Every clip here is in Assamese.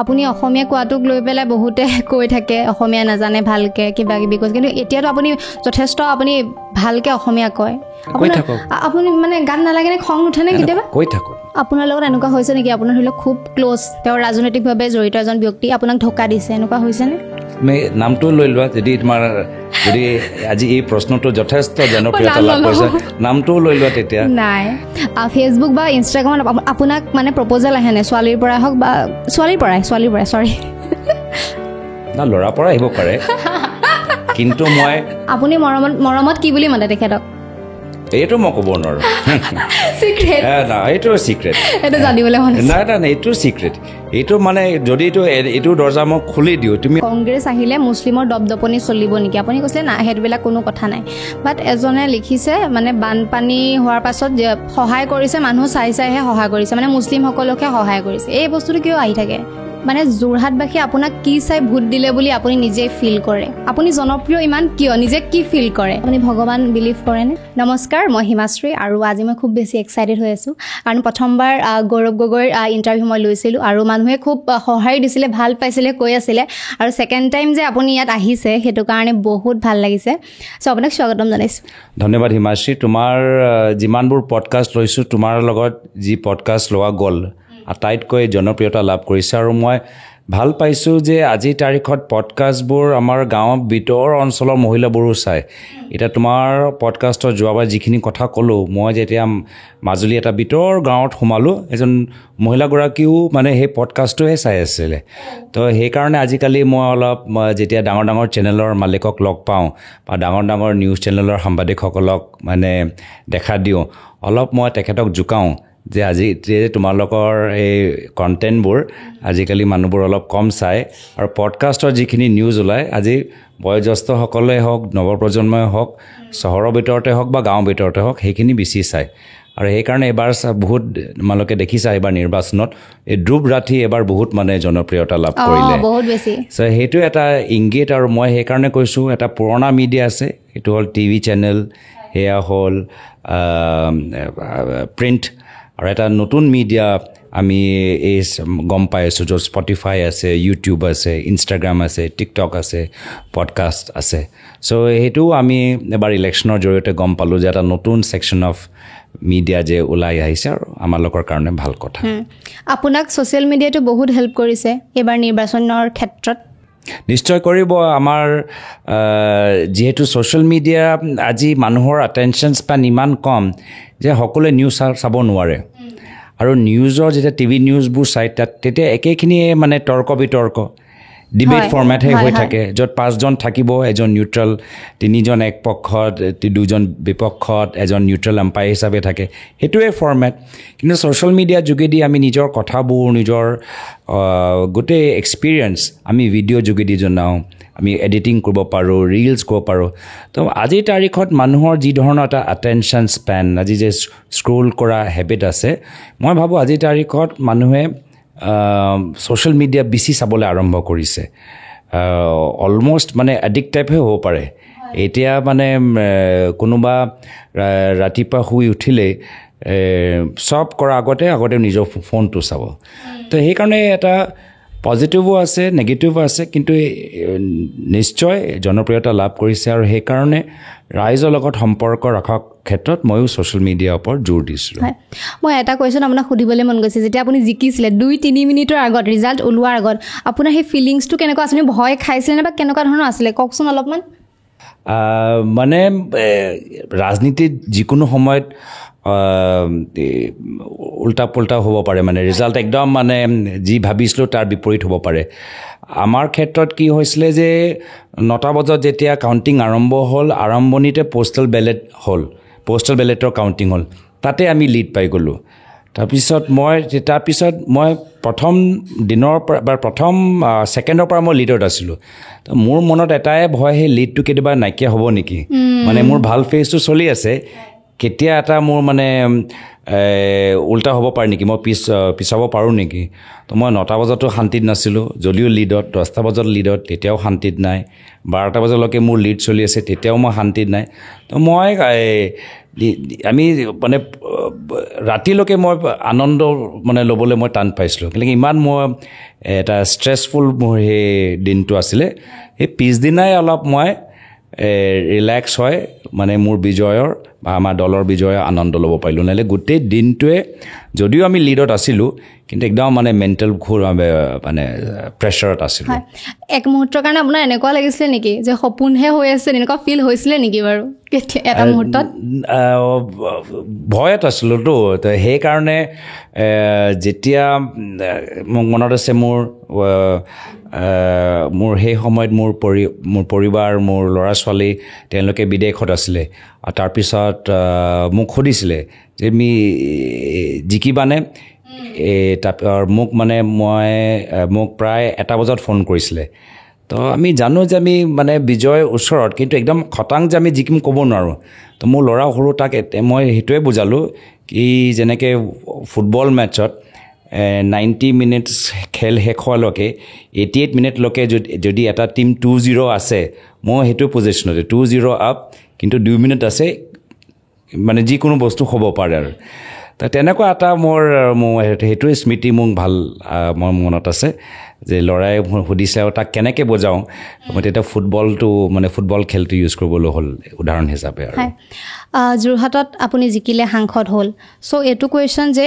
আপুনি অসমীয়া কোৱাটোক লৈ পেলাই বহুতে কৈ থাকে অসমীয়া নাজানে ভালকে কিবা কিবি কৈছে কিন্তু এতিয়াতো আপুনি যথেষ্ট আপুনি ভালকে অসমীয়া কয় আপুনি মানে গান নালাগে নে খং নুঠে নে কেতিয়াবা কৈ থাকো আপোনাৰ লগত এনেকুৱা হৈছে নেকি আপোনাৰ ধৰি লওক খুব ক্লোজ তেওঁ ৰাজনৈতিকভাৱে জড়িত এজন ব্যক্তি আপোনাক ধোকা দিছে এনেকুৱা হৈছে নে নামটো লৈ লোৱা যদি তোমাৰ যদি আজি এই প্ৰশ্নটো যথেষ্ট জনপ্ৰিয়তা লাভ কৰিছে নামটো লৈ লোৱা তেতিয়া নাই ফেচবুক বা ইনষ্টাগ্ৰামত আপোনাক মানে প্ৰপ'জেল আহে নে ছোৱালীৰ পৰা হওক বা ছোৱালীৰ পৰাই চৰি না ল'ৰাৰ পৰা আহিব পাৰে কিন্তু মই আপুনি মৰমত কি বুলি মাতে তেখেতক এইটো মই ক'ব নোৱাৰো সিক্ৰেট না এইটো সিক্ৰেট এটা জানিবলৈ মন নাই এইটো সিক্ৰেট এইটো মানে যদি এইটো দৰ্জা মই খুলি দিওঁ তুমি কংগ্ৰেছ আহিলে মুছলিমৰ দপদপনি চলিব নেকি আপুনি কৈছিলে না সেইবিলাক কোনো কথা নাই বাট এজনে লিখিছে মানে বানপানী হোৱাৰ পাছত সহায় কৰিছে মানুহ চাইহে সহায় কৰিছে মানে মুছলিমসকলকহে সহায় কৰিছে এই বস্তুটো কিয় আহি থাকে মানে যোৰহাটবাসী আপোনাক কি চাই ভোট দিলে বুলি আপুনি নিজে ফিল কৰে আপুনি জনপ্ৰিয় ইমান কিয় নিজে কি ফিল কৰে আপুনি ভগৱান বিলিভ কৰেনে নমস্কাৰ মই হিমাশ্ৰী আৰু আজি মই খুব বেছি এক্সাইটেড হৈ আছোঁ কাৰণ প্ৰথমবাৰ গৌৰৱ গগৈৰ ইণ্টাৰভিউ মই লৈছিলোঁ আৰু মানুহে খুব সহায় দিছিলে ভাল পাইছিলে কৈ আছিলে আৰু ছেকেণ্ড টাইম যে আপুনি ইয়াত আহিছে সেইটো কাৰণে বহুত ভাল লাগিছে চ' আপোনাক স্বাগতম জনাইছোঁ ধন্যবাদ হিমাশ্ৰী তোমাৰ যিমানবোৰ পডকাষ্ট লৈছোঁ তোমাৰ লগত যি পডকাষ্ট লোৱা গ'ল আটাইতকৈ জনপ্ৰিয়তা লাভ কৰিছে আৰু মই ভাল পাইছোঁ যে আজিৰ তাৰিখত পডকাষ্টবোৰ আমাৰ গাঁৱৰ ভিতৰ অঞ্চলৰ মহিলাবোৰো চায় এতিয়া তোমাৰ পডকাষ্টত যোৱাবাৰ যিখিনি কথা ক'লোঁ মই যেতিয়া মাজুলী এটা ভিতৰ গাঁৱত সোমালোঁ এজন মহিলাগৰাকীও মানে সেই পডকাষ্টটোহে চাই আছিলে তো সেইকাৰণে আজিকালি মই অলপ যেতিয়া ডাঙৰ ডাঙৰ চেনেলৰ মালিকক লগ পাওঁ বা ডাঙৰ ডাঙৰ নিউজ চেনেলৰ সাংবাদিকসকলক মানে দেখা দিওঁ অলপ মই তেখেতক জোকাওঁ যে আজি তোমালোকৰ এই কণ্টেণ্টবোৰ আজিকালি মানুহবোৰ অলপ কম চায় আৰু পডকাষ্টৰ যিখিনি নিউজ ওলায় আজি বয়োজ্যেষ্ঠসকলে হওক নৱপ্ৰজন্মই হওক চহৰৰ ভিতৰতে হওক বা গাঁৱৰ ভিতৰতে হওক সেইখিনি বেছি চায় আৰু সেইকাৰণে এবাৰ বহুত তোমালোকে দেখিছা এবাৰ নিৰ্বাচনত এই ধ্ৰুৱ ৰাঠি এবাৰ বহুত মানে জনপ্ৰিয়তা লাভ কৰিলে চ' সেইটো এটা ইংগিত আৰু মই সেইকাৰণে কৈছোঁ এটা পুৰণা মিডিয়া আছে এইটো হ'ল টিভি চেনেল সেয়া হ'ল প্ৰিণ্ট আৰু এটা নতুন মিডিয়া আমি এই গম পাই আছোঁ য'ত স্পটিফাই আছে ইউটিউব আছে ইনষ্টাগ্ৰাম আছে টিকটক আছে পডকাষ্ট আছে চ' সেইটোও আমি এবাৰ ইলেকশ্যনৰ জৰিয়তে গম পালোঁ যে এটা নতুন ছেকশ্যন অফ মিডিয়া যে ওলাই আহিছে আৰু আমালোকৰ কাৰণে ভাল কথা আপোনাক ছ'চিয়েল মিডিয়াটো বহুত হেল্প কৰিছে এইবাৰ নিৰ্বাচনৰ ক্ষেত্ৰত নিশ্চয় কৰিব আমাৰ যিহেতু ছ'চিয়েল মিডিয়া আজি মানুহৰ এটেনশ্যন স্পেন ইমান কম যে সকলোৱে নিউজ চাব নোৱাৰে আৰু নিউজৰ যেতিয়া টিভি নিউজবোৰ চাই তাত তেতিয়া একেখিনিয়ে মানে তৰ্ক বিতৰ্ক ডিবেট ফৰ্মেটহে হৈ থাকে য'ত 5জন থাকিব এজন নিউট্ৰেল 3জন এক পক্ষত 2জন বিপক্ষত এজন নিউট্ৰেল এম্পায়াৰ হিচাপে থাকে সেইটোৱে ফৰ্মেট কিন্তু ছ'চিয়েল মিডিয়াৰ যোগেদি আমি নিজৰ কথাবোৰ নিজৰ গোটেই এক্সপিৰিয়েঞ্চ আমি ভিডিঅ' যোগেদি জনাওঁ আমি এডিটিং কৰিব পাৰোঁ ৰিলছ কৰিব পাৰোঁ তো আজিৰ তাৰিখত মানুহৰ যি ধৰণৰ এটা এটেনশ্যন স্পেন আজি যে স্ক্ৰল কৰা হেবিট আছে মই ভাবোঁ আজিৰ তাৰিখত মানুহে ছ'চিয়েল মিডিয়া বেছি চাবলৈ আৰম্ভ কৰিছে অলমষ্ট মানে এডিক্ট টাইপহে হ'ব পাৰে এতিয়া মানে কোনোবা ৰাতিপুৱা শুই উঠিলে চব কৰাৰ আগতে নিজৰ ফোনটো চাব তো সেইকাৰণে এটা পজিটিভো আছে নেগেটিভো আছে কিন্তু নিশ্চয় জনপ্ৰিয়তা লাভ কৰিছে আৰু সেইকাৰণে ৰাইজৰ লগত সম্পৰ্ক ৰখাৰ ক্ষেত্ৰত ময়ো ছ'চিয়েল মিডিয়াৰ ওপৰত জোৰ দিছিলোঁ মই এটা কুৱেশ্যন আপোনাক সুধিবলৈ মন গৈছে যেতিয়া আপুনি জিকিছিলে 2-3 মিনিটৰ আগত ৰিজাল্ট ওলোৱাৰ আগত আপোনাৰ সেই ফিলিংছটো কেনেকুৱা আছিলে ভয় খাইছিলে নে বা কেনেকুৱা ধৰণৰ আছিলে কওকচোন অলপমান মানে ৰাজনীতিত যিকোনো সময়ত উল্টা পুল্টা হ'ব পাৰে মানে ৰিজাল্ট একদম মানে যি ভাবিছিলোঁ তাৰ বিপৰীত হ'ব পাৰে আমাৰ ক্ষেত্ৰত কি হৈছিলে যে 9টা বজাত যেতিয়া কাউণ্টিং আৰম্ভ হ'ল আৰম্ভণিতে পোষ্টেল বেলেটৰ কাউণ্টিং হ'ল তাতে আমি লিড পাই গ'লোঁ তাৰপিছত মই প্ৰথম দিনৰ পৰা বা প্ৰথম ছেকেণ্ডৰ পৰা মই লিডত আছিলোঁ তো মোৰ মনত এটাই ভয় সেই লিডটো কেতিয়াবা নাইকিয়া হ'ব নেকি মানে মোৰ ভাল ফেজটো চলি আছে কেতিয়া এটা মোৰ মানে উল্টা হ'ব পাৰে নেকি, মই পিছাব পাৰোঁ নেকি। তো মই 9টা বজাতো শান্তিত নাছিলোঁ, যদিও লিডত, 10টা বজাত লিডত, তেতিয়াও শান্তিত নাই, 12টা বজালৈকে মোৰ লিড চলি আছে, তেতিয়াও মই শান্তিত নাই। তো মই আমি মানে ৰাতিলৈকে মই আনন্দ মানে ল'বলৈ মই টান পাইছিলোঁ, কিন্তু ইমান মই এটা ষ্ট্ৰেছফুল মোৰ সেই দিনটো আছিলে। সেই পিছদিনাই অলপ মই ৰিলেক্স হয় মানে মোৰ বিজয়ৰ বা আমাৰ দলৰ বিজয়ৰ আনন্দ ল'ব পাৰিলোঁ। নহ'লে গোটেই দিনটোৱে যদিও আমি লিডত আছিলোঁ, কিন্তু একদম মানে মেণ্টেল মানে প্ৰেছাৰত আছিলোঁ। এক মুহূৰ্তৰ কাৰণে আপোনাৰ এনেকুৱা লাগিছিলে নেকি যে সপোনহে হৈ আছে, এনেকুৱা ফিল হৈছিলে নেকি বাৰু এটা মুহূৰ্তত? ভয়ত আছিলোঁতো, তো সেইকাৰণে যেতিয়া মোক মনত আছে মোৰ সেই সময়ত মোৰ পৰিবাৰ, মোৰ ল'ৰা ছোৱালী তেওঁলোকে বিদেশত আছিলে। আৰু তাৰপিছত মোক সুধিছিলে যে তুমি জিকিবানে। মোক প্ৰায় 1টা বজাত ফোন কৰিছিলে। তো আমি জানো যে আমি মানে বিজয়ৰ ওচৰত, কিন্তু একদম খটাং যে আমি জিকিম ক'ব নোৱাৰোঁ। তো মোৰ ল'ৰা সৰু, তাক মই সেইটোৱে বুজালোঁ কি যেনেকৈ ফুটবল মেটছত 90 মিনিটছ খেল শেষ হোৱালৈকে 88 মিনিটলৈকে যদি এটা টীম 2-0 আছে, মই সেইটো পজিশ্যনতে 2-0 আপ, কিন্তু 2 মিনিট আছে, মানে যিকোনো বস্তু হ'ব পাৰে আৰু। তো তেনেকুৱা এটা মোৰ সেইটোৱে স্মৃতি মোক মোৰ মনত আছে যে ল'ৰাই সুধিছে আৰু তাক কেনেকৈ বুজাওঁ। মই তেতিয়া ফুটবল খেলটো ইউজ কৰিবলৈ হ'ল উদাহৰণ হিচাপে। আৰু যোৰহাটত আপুনি জিকিলে, সাংসদ হ'ল। চ' এইটো কুৱেশ্যন যে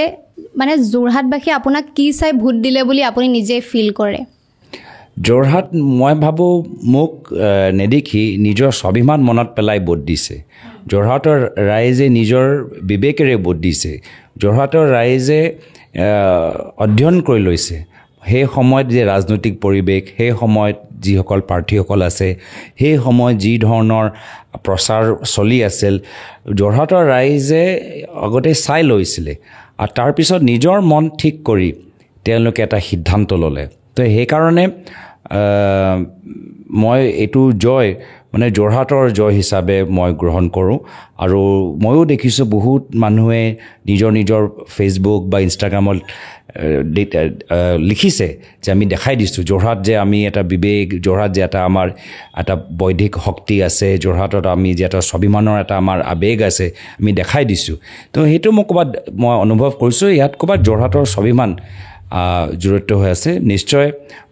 মানে যোৰহাটবাসী আপোনাক কি চাই ভোট দিলে বুলি আপুনি নিজে ফিল কৰে? যোৰহাট মই ভাবোঁ মোক নেদেখি নিজৰ স্বাভিমান মনত পেলাই ভোট দিছে। যোৰহাটৰ ৰাইজে নিজৰ বিবেকেৰে ভোট দিছে। যোৰহাটৰ ৰাইজে অধ্যয়ন কৰি লৈছে সেই সময়ত যে ৰাজনৈতিক পৰিৱেশ, সেই সময়ত যিসকল প্ৰাৰ্থীসকল আছে, সেই সময়ত যি ধৰণৰ প্ৰচাৰ চলি আছিল, যোৰহাটৰ ৰাইজে আগতে চাই লৈছিলে আৰু তাৰপিছত নিজৰ মন ঠিক কৰি তেওঁলোকে এটা সিদ্ধান্ত ল'লে। তো সেইকাৰণে মই এইটো মানে যোৰহাটৰ জয় হিচাপে মই গ্ৰহণ কৰোঁ। আৰু ময়ো দেখিছোঁ বহুত মানুহে নিজৰ ফেচবুক বা ইনষ্টাগ্ৰামত লিখিছে যে আমি দেখাই দিছোঁ যোৰহাট যে আমি এটা বিবেক, যোৰহাট যে এটা আমাৰ এটা বৌদ্ধিক শক্তি আছে, যোৰহাটত আমি যে এটা স্বাভিমানৰ এটা আমাৰ আৱেগ আছে, আমি দেখাই দিছোঁ। তো সেইটো মই অনুভৱ কৰিছোঁ, ইয়াত ক'ৰবাত যোৰহাটৰ স্বাভিমান জড়িত হৈ আছে। নিশ্চয়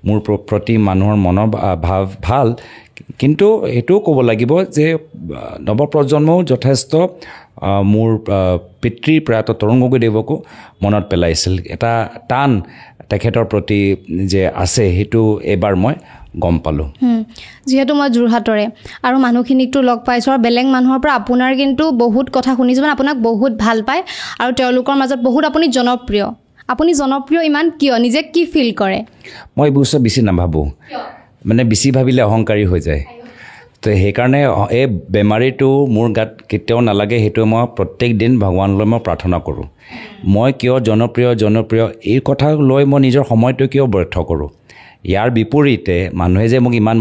মোৰ প্ৰতি মানুহৰ মনৰ ভাৱ ভাল, কিন্তু এইটোও ক'ব লাগিব যে নৱপ্ৰজন্মও যথেষ্ট মোৰ পিতৃ প্ৰয়াত তৰুণ গগৈদেৱকো মনত পেলাইছিল। এটা টান তেখেতৰ প্ৰতি যে আছে, সেইটো এইবাৰ মই গম পালোঁ। যিহেতু মই যোৰহাটৰে আৰু মানুহখিনিকতো লগ পাইছোঁ আৰু বেলেগ মানুহৰ পৰা আপোনাৰ কিন্তু বহুত কথা শুনিছোঁ, মানে আপোনাক বহুত ভাল পায় আৰু তেওঁলোকৰ মাজত বহুত আপুনি জনপ্ৰিয়। আপুনি জনপ্ৰিয় ইমান কিয়? নিজে কি ফিল কৰে? মই এইবোৰ চব বেছি নাভাবোঁ, মানে বেছি ভাবিলে অহংকাৰী হৈ যায়। তো সেইকাৰণে এই বেমাৰীটো মোৰ গাত কেতিয়াও নালাগে। সেইটো মই প্ৰত্যেক দিন ভগৱানলৈ মই প্ৰাৰ্থনা কৰোঁ। মই কিয় জনপ্ৰিয় এই কথা লৈ মই নিজৰ সময়টো কিয় ব্যৰ্থ কৰোঁ। ইয়াৰ বিপৰীতে মানুহে যে মোক ইমান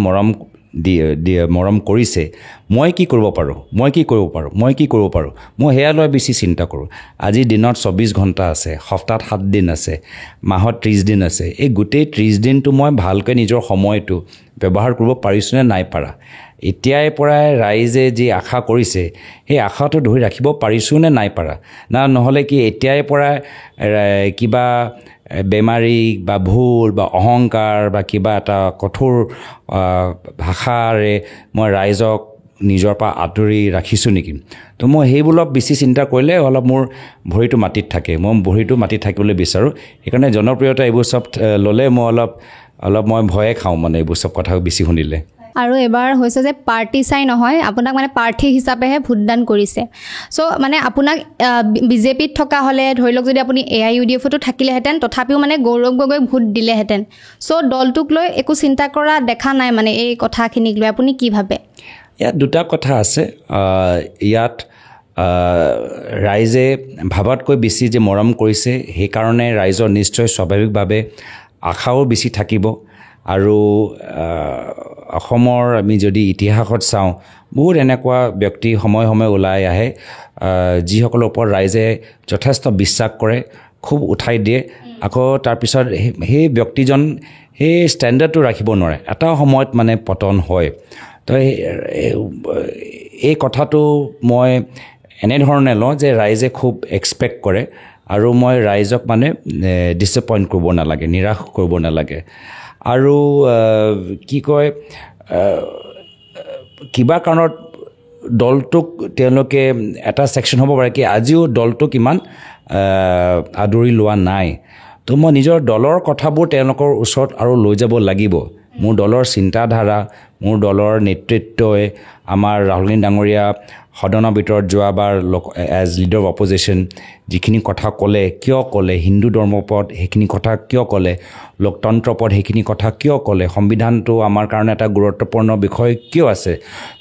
মৰম কৰিছে, মই কি কৰিব পাৰোঁ, মই সেয়া লৈ বেছি চিন্তা কৰোঁ। আজি দিনত 24 ঘণ্টা আছে, সপ্তাহত 7 দিন আছে, মাহত 30 দিন আছে। এই গোটেই 30 দিনটো মই ভালকৈ নিজৰ সময়টো ব্যৱহাৰ কৰিব পাৰিছোঁনে নাই পাৰা। এতিয়াই পৰাই ৰাইজে যি আশা কৰিছে, সেই আশাটো ধৰি ৰাখিব পাৰিছোঁ নে নাই পাৰা। নহ'লে কি এতিয়াই পৰাই কিবা বেমাৰী বা ভুল বা অহংকাৰ বা কিবা এটা কঠোৰ ভাষাৰে মই ৰাইজক নিজৰ পৰা আঁতৰি ৰাখিছোঁ নেকি। তো মই সেইবোৰক বেছি চিন্তা কৰিলে অলপ মোৰ ভৰিটো মাটিত থাকে, মই ভৰিটো মাটিত থাকিবলৈ বিচাৰোঁ। সেইকাৰণে জনপ্ৰিয়তা এইবোৰ চব ল'লে মই অলপ মই ভয়ে খাওঁ, মানে এইবোৰ চব কথা বেছি শুনিলে। আৰু এবাৰ হৈছে যে পাৰ্টি চাই নহয়, আপোনাক মানে প্ৰাৰ্থী হিচাপেহে ভোটদান কৰিছে। চ' মানে আপোনাক বিজেপিত থকা হ'লে ধৰি লওক যদি আপুনি AIUDFতো থাকিলেহেঁতেন, তথাপিও মানে গৌৰৱ গগৈক ভোট দিলেহেঁতেন। চ' দলটোক লৈ একো চিন্তা কৰা দেখা নাই মানে এই কথাখিনিক লৈ আপুনি কি ভাবে? ইয়াত দুটা কথা আছে। ইয়াত ৰাইজে ভাবাতকৈ বেছি যে মৰম কৰিছে, সেইকাৰণে ৰাইজৰ নিশ্চয় স্বাভাৱিকভাৱে আশাও বেছি থাকিব। আৰু অসমৰ আমি যদি ইতিহাসত চাওঁ বহুত এনেকুৱা ব্যক্তি সময়ে সময়ে ওলাই আহে যিসকলৰ ওপৰত ৰাইজে যথেষ্ট বিশ্বাস কৰে খুব উঠাই দিয়ে আকৌ তাৰপিছত সেই ব্যক্তিজন সেই ষ্টেণ্ডাৰ্ডটো ৰাখিব নোৱাৰে এটা সময়ত মানে পতন হয় তো এই কথাটো মই এনেধৰণে লওঁ যে ৰাইজে খুব এক্সপেক্ট কৰে আৰু মই ৰাইজক মানে ডিসএপইণ্ট কৰিব নালাগে নিৰাশ কৰিব নালাগে আৰু কি কয় কিবা কাৰণত দলটোক তেওঁলোকে এটা সেকশন হ'ব পাৰে কি আজিও দলটোক ইমান আদৰি লোৱা নাই তো মই নিজৰ দলৰ কথাবোৰ তেওঁলোকৰ ওচৰত আৰু লৈ যাব লাগিব মোৰ দলৰ চিন্তাধাৰা মোৰ দলৰ নেতৃত্বই আমাৰ ৰাহুল ডাঙৰীয়া সদনৰ ভিতৰত যোৱাবাৰ এজ লিডাৰ অফ অপজিশ্যন যিখিনি কথা ক'লে কিয় ক'লে হিন্দু ধৰ্মৰ ওপৰত সেইখিনি কথা কিয় ক'লে লোকতন্ত্ৰৰ ওপৰত সেইখিনি কথা কিয় ক'লে সংবিধানটো আমাৰ কাৰণে এটা গুৰুত্বপূৰ্ণ বিষয় কিয় আছে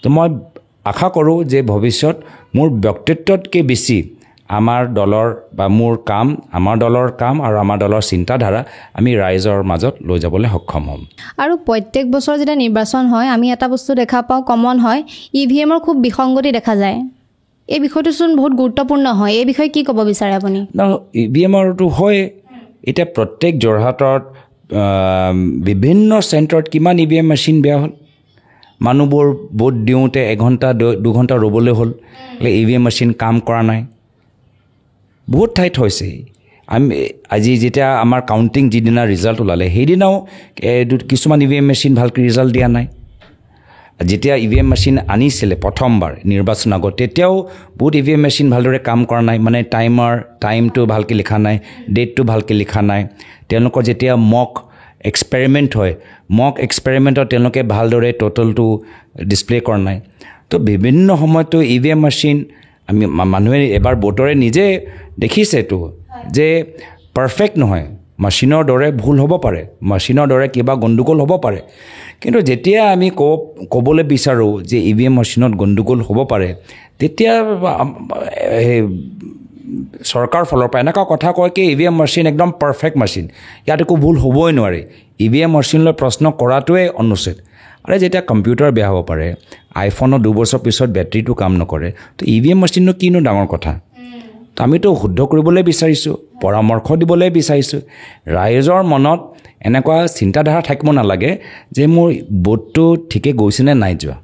তো মই আশা কৰোঁ যে ভৱিষ্যত মোৰ ব্যক্তিত্বতকৈ বেছি আমাৰ দলৰ বা মোৰ কাম আমাৰ দলৰ কাম আৰু আমাৰ দলৰ চিন্তাধাৰা আমি ৰাইজৰ মাজত লৈ যাবলৈ সক্ষম হ'ম আৰু প্ৰত্যেক বছৰ যেতিয়া নিৰ্বাচন হয় আমি এটা বস্তু দেখা পাওঁ কমন হয় ইভিএমৰ খুব বিসংগতি দেখা যায় এই বিষয়টোচোন বহুত গুৰুত্বপূৰ্ণ হয় এই বিষয়ে কি ক'ব বিচাৰে আপুনি ইভিএমৰটো হয় এতিয়া প্ৰত্যেক যোৰহাটত বিভিন্ন চেণ্টাৰত কিমান ইভিএম মেচিন বেয়া হ'ল মানুহবোৰ ভোট দিওঁতে 1 ঘণ্টা 2 ঘণ্টা ৰ'বলৈ হ'ল ইভিএম মেচিন কাম কৰা নাই বহুত ঠাইত হৈছে আমি আজি যেতিয়া আমাৰ কাউণ্টিং যিদিনা ৰিজাল্ট ওলালে সেইদিনাও কিছুমান ইভিএম মেচিন ভালকৈ ৰিজাল্ট দিয়া নাই যেতিয়া ইভিএম মেচিন আনিছিলে প্ৰথমবাৰ নিৰ্বাচন আগত তেতিয়াও বহুত ইভিএম মেচিন ভালদৰে কাম কৰা নাই মানে টাইমটো ভালকৈ লিখা নাই ডেটটো ভালকৈ লিখা নাই তেওঁলোকৰ যেতিয়া মক এক্সপেৰিমেণ্ট হয় মক এক্সপেৰিমেণ্টত তেওঁলোকে ভালদৰে টোটেলটো ডিছপ্লে কৰা নাই তো বিভিন্ন সময়তো ইভিএম মেচিন আমি মানুহে এবাৰ ভোটৰে নিজে দেখিছেতো যে পাৰফেক্ট নহয় মেচিনৰ দৰে ভুল হ'ব পাৰে মেচিনৰ দৰে কিবা গণ্ডগোল হ'ব পাৰে কিন্তু যেতিয়া আমি ক'বলৈ বিচাৰোঁ যে ইভিএম মেচিনত গণ্ডগোল হ'ব পাৰে তেতিয়া চৰকাৰ ফালৰ পৰা এনেকুৱা কথা কয় কি ইভিএম মেচিন একদম পাৰফেক্ট মেচিন ইয়াত একো ভুল হ'বই নোৱাৰে ইভিএম মেচিনলৈ প্ৰশ্ন কৰাটোৱে অনুচিত আৰু যেতিয়া কম্পিউটাৰ বেয়া হ'ব পাৰে আইফোনৰ 2 বছৰ পিছত বেটাৰীটো কাম নকৰে তো ইভিএম মেচিননো কিনো ডাঙৰ কথা তো আমিতো শুদ্ধ কৰিবলৈ বিচাৰিছোঁ পৰামৰ্শ দিবলৈ বিচাৰিছোঁ ৰাইজৰ মনত এনেকুৱা চিন্তাধাৰা থাকিব নালাগে যে মোৰ ভোটটো ঠিকে গৈছেনে নাই যোৱা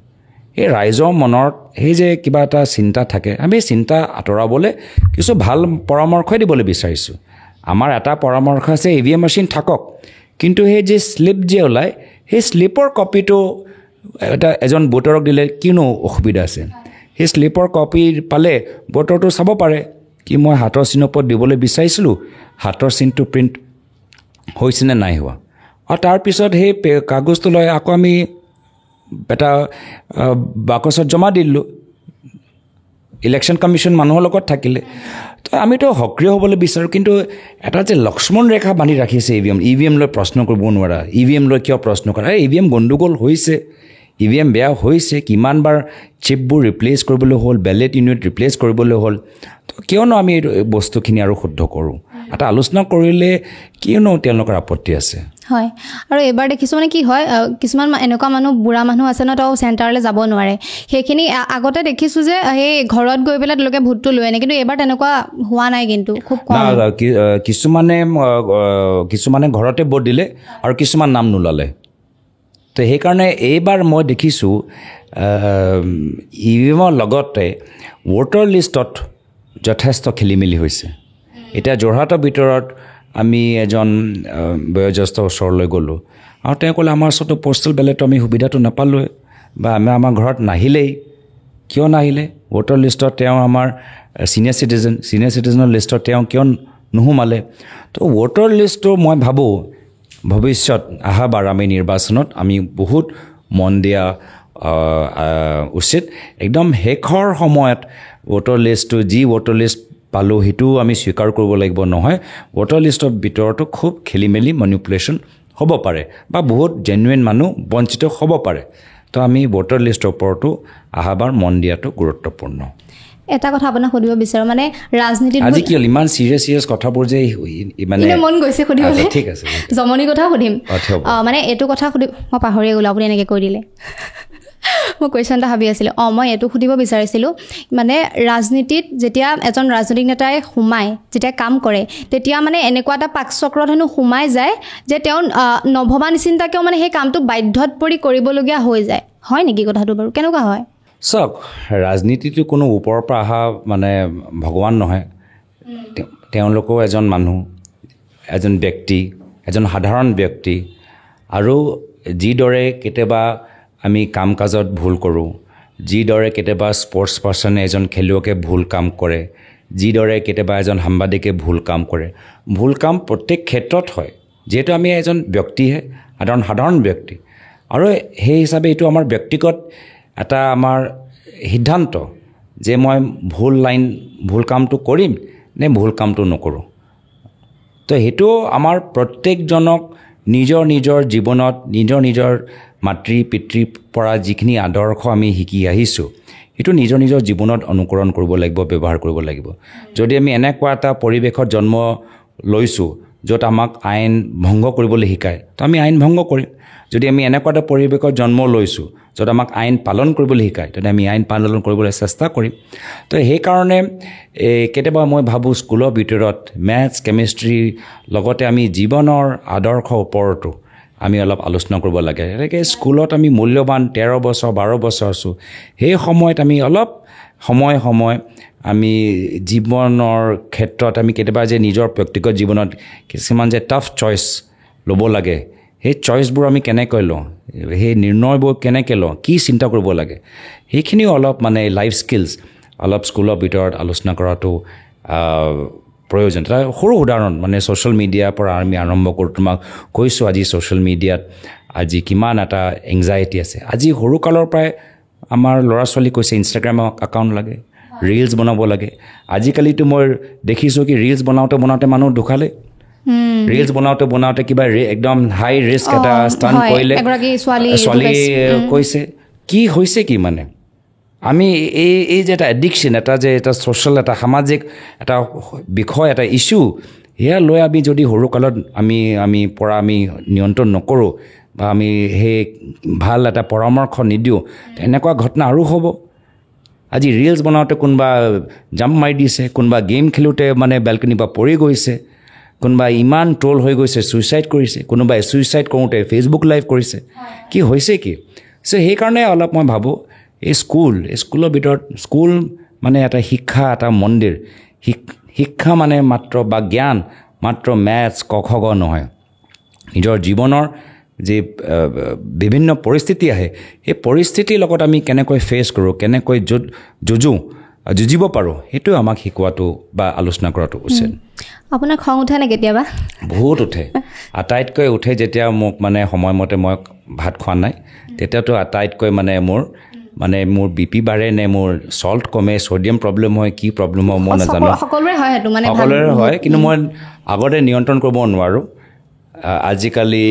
এই ৰাইজৰ মনত সেই যে কিবা এটা চিন্তা থাকে আমি চিন্তা আঁতৰাবলৈ কিছু ভাল পৰামৰ্শই দিবলৈ বিচাৰিছোঁ আমাৰ এটা পৰামৰ্শ আছে ইভিএম মেচিন থাকক কিন্তু সেই যে স্লিপ যে ওলায় সেই স্লিপৰ কপিটো এজন ভোটাৰক দিলে কিনো অসুবিধা আছে সেই স্লিপৰ কপি পালে ভোটাৰটো চাব পাৰে কি মই হাতৰ চিনৰ ওপৰত দিবলৈ বিচাৰিছিলোঁ হাতৰ চিনটো প্ৰিণ্ট হৈছেনে নাই হোৱা আৰু তাৰপিছত সেই কাগজটো লৈ আকৌ আমি এটা বাকচত জমা দিলোঁ ইলেকশ্যন কমিশ্যন মানুহৰ লগত থাকিলে তো আমিতো সক্ৰিয় হ'বলৈ বিচাৰোঁ কিন্তু এটা যে লক্ষ্মণ ৰেখা বান্ধি ৰাখিছে ইভিএম লৈ প্ৰশ্ন কৰিব নোৱাৰা ইভিএম লৈ কিয় প্ৰশ্ন কৰা ইভিএম গণ্ডগোল হৈছে ইভিএম বেয়া হৈছে কিমানবাৰ চিপবোৰ ৰিপ্লেচ কৰিবলৈ হ'ল বেলেট ইউনিট ৰিপ্লেচ কৰিবলৈ হ'ল তো কিয়নো আমি এই বস্তুখিনি আৰু শুদ্ধ কৰোঁ এটা আলোচনা কৰিলে কিয়নো তেওঁলোকৰ আপত্তি আছে হয় আৰু এবাৰ দেখিছোঁ মানে কি হয় কিছুমান এনেকুৱা মানুহ বুঢ়া মানুহ আছে ন তো চেণ্টাৰলৈ যাব নোৱাৰে সেইখিনি আগতে দেখিছোঁ যে সেই ঘৰত গৈ পেলাই তেওঁলোকে ভোটটো লৈ আনে কিন্তু এবাৰ তেনেকুৱা হোৱা নাই কিন্তু খুব কম কিছুমানে ঘৰতে ভোট দিলে আৰু কিছুমান নাম নোলালে তো সেইকাৰণে এইবাৰ মই দেখিছোঁ ইভিএমৰ লগতে ভোটাৰ লিষ্টত যথেষ্ট খেলি মেলি হৈছে এতিয়া যোৰহাটৰ ভিতৰত আমি এজন বয়োজ্যেষ্ঠ ওচৰলৈ গ'লোঁ আৰু তেওঁ ক'লে আমাৰ ওচৰতো পষ্টেল বেলেটৰ আমি সুবিধাটো নাপালোঁৱে বা আমাৰ ঘৰত নাহিলেই কিয় নাহিলে ভোটাৰ লিষ্টত তেওঁ আমাৰ ছিনিয়ৰ চিটিজেনৰ লিষ্টত তেওঁ কিয় নোসোমালে তো ভোটাৰ লিষ্টটো মই ভাবোঁ ভৱিষ্যত অহাবাৰ আমি নিৰ্বাচনত আমি বহুত মন দিয়া উচিত একদম শেষৰ সময়ত ভোটাৰ লিষ্টটো যি ভোটাৰ লিষ্ট পালোঁ সেইটোও আমি স্বীকাৰ কৰিব লাগিব নহয় ভোটাৰ লিষ্টৰ ভিতৰতো খুব খেলি মেলি মেনিপুলেশ্যন হ'ব পাৰে বা বহুত জেনুইন মানুহ বঞ্চিত হ'ব পাৰে তো আমি ভোটাৰ লিষ্টৰ ওপৰতো অহাবাৰ মন দিয়াটো গুৰুত্বপূৰ্ণ এটা কথা আপোনাক সুধিব বিচাৰোঁ মানে ৰাজনীতিত আজি কি হ'ল ইমান চিৰিয়াছ কথাবোৰ যে মানে মন গৈছে সুধিবলৈ ঠিক আছে জমনি কথা সুধিম মানে এইটো কথা সুধি মই পাহৰিয়ে গ'লোঁ আপুনি এনেকৈ কৈ দিলে মই কুৱেশ্যন এটা ভাবি আছিলোঁ মই এইটো সুধিব বিচাৰিছিলোঁ মানে ৰাজনীতিত যেতিয়া এজন ৰাজনৈতিক নেতাই সোমায় যেতিয়া কাম কৰে তেতিয়া মানে এনেকুৱা এটা পাকচক্ৰত হেনো সোমাই যায় যে তেওঁ নভবা নিচিন্তাকেও মানে সেই কামটো বাধ্যত পৰি কৰিবলগীয়া হৈ যায় হয় নেকি কথাটো বাৰু কেনেকুৱা হয় চাওক ৰাজনীতিটো কোনো ওপৰৰ পৰা অহা মানে ভগৱান নহয় তেওঁলোকো এজন মানুহ এজন ব্যক্তি এজন সাধাৰণ ব্যক্তি আৰু যিদৰে কেতিয়াবা আমি কাম কাজত ভুল কৰোঁ যিদৰে কেতিয়াবা স্পৰ্টছ পাৰ্চনে এজন খেলুৱৈকে ভুল কাম কৰে যিদৰে কেতিয়াবা এজন সাংবাদিকে ভুল কাম কৰে ভুল কাম প্ৰত্যেক ক্ষেত্ৰত হয় যিহেতু আমি এজন ব্যক্তিহে সাধাৰণ ব্যক্তি আৰু সেই হিচাপে এইটো আমাৰ ব্যক্তিগত এটা আমাৰ সিদ্ধান্ত যে মই ভুল কামটো কৰিম নে ভুল কামটো নকৰোঁ তো সেইটো আমাৰ প্ৰত্যেকজনক নিজৰ জীৱনত নিজৰ মাতৃ পিতৃৰ পৰা যিখিনি আদৰ্শ আমি শিকি আহিছোঁ সেইটো নিজৰ জীৱনত অনুকৰণ কৰিব লাগিব ব্যৱহাৰ কৰিব লাগিব যদি আমি এনেকুৱা এটা পৰিৱেশত জন্ম লৈছোঁ য'ত আমাক আইন ভংগ কৰিবলৈ শিকায় তো আমি আইন ভংগ কৰিম যদি আমি এনেকুৱা এটা পৰিৱেশত জন্ম লৈছোঁ য'ত আমাক আইন পালন কৰিবলৈ শিকায় তেন্তে আমি আইন পালন কৰিবলৈ চেষ্টা কৰিম তো সেইকাৰণে কেতিয়াবা মই ভাবোঁ স্কুলৰ ভিতৰত মেথছ কেমিষ্ট্ৰি লগতে আমি জীৱনৰ আদৰ্শ ওপৰতো আমি অলপ আলোচনা কৰিব লাগে এনেকৈ স্কুলত আমি মূল্যৱান 13 বছৰ 12 বছৰ আছোঁ সেই সময়ত আমি অলপ সময় আমি জীৱনৰ ক্ষেত্ৰত আমি কেতিয়াবা যে নিজৰ ব্যক্তিগত জীৱনত কিছুমান যে টাফ চইচ ল'ব লাগে সেই চইচবোৰ আমি কেনেকৈ লওঁ সেই নিৰ্ণয়বোৰ কেনেকৈ লওঁ কি চিন্তা কৰিব লাগে সেইখিনিও অলপ মানে লাইফ স্কিলছ অলপ স্কুলৰ ভিতৰত আলোচনা কৰাটো প্ৰয়োজন এটা সৰু উদাহৰণ মানে ছ'চিয়েল মিডিয়াৰ পৰা আমি আৰম্ভ কৰোঁ তোমাক কৈছোঁ আজি ছ'চিয়েল মিডিয়াত আজি কিমান এটা এংজাইটি আছে আজি সৰুকালৰ পৰাই আমাৰ ল'ৰা ছোৱালী কৈছে ইনষ্টাগ্ৰাম একাউণ্ট লাগে ৰিলছ বনাব লাগে আজিকালিতো মই দেখিছোঁ কি ৰিলছ বনাওঁতে মানুহ ঢুকালে ৰিলছ বনাওঁতে কিবা একদম হাই ৰিস্ক এটা ষ্টাণ্ট কৰিলে ছোৱালী কৈছে কি হৈছে কি মানে আমি এই যে এটা এডিকশ্যন এটা যে এটা ছ'চিয়েল এটা সামাজিক এটা বিষয় এটা ইছ্যু সেয়া লৈ আমি যদি সৰুকালত আমি নিয়ন্ত্ৰণ নকৰোঁ বা আমি সেই ভাল এটা পৰামৰ্শ নিদিওঁ এনেকুৱা ঘটনা আৰু হ'ব আজি ৰিলছ বনাওঁতে কোনোবা জাম্প মাৰি দিছে কোনোবা গেম খেলোঁতে মানে বেলকনিৰ পৰা পৰি গৈছে কোনোবা ইমান ট্ৰল হৈ গৈছে ছুইচাইড কৰিছে কোনোবাই ছুইচাইড কৰোঁতে ফেচবুক লাইভ কৰিছে কি হৈছে কি চ' সেইকাৰণে অলপ মই ভাবোঁ এই স্কুলৰ ভিতৰত স্কুল মানে এটা শিক্ষা এটা মন্দিৰ শিক্ষা মানে মাত্ৰ বা জ্ঞান মাত্ৰ মেথছ ক খ গ নহয় নিজৰ জীৱনৰ যে বিভিন্ন পৰিস্থিতি আহে সেই পৰিস্থিতিৰ লগত আমি কেনেকৈ ফেচ কৰোঁ কেনেকৈ যুঁজিব পাৰোঁ সেইটো আমাক শিকোৱাটো বা আলোচনা কৰাটো উচিত আপোনাৰ খং উঠে নে কেতিয়াবা বহুত উঠে আটাইতকৈ উঠে যেতিয়া মোক মানে সময়মতে মই ভাত খোৱা নাই তেতিয়াতো আটাইতকৈ মানে মোৰ বিপি বাঢ়ে নে মোৰ চল্ট কমে ছ'ডিয়াম প্ৰব্লেম হয় কি প্ৰব্লেম হয় মই নাজানো সকলোৰে হয় সেইটো মানে সকলোৰে হয় কিন্তু মই আগতে নিয়ন্ত্ৰণ কৰিব নোৱাৰোঁ আজিকালি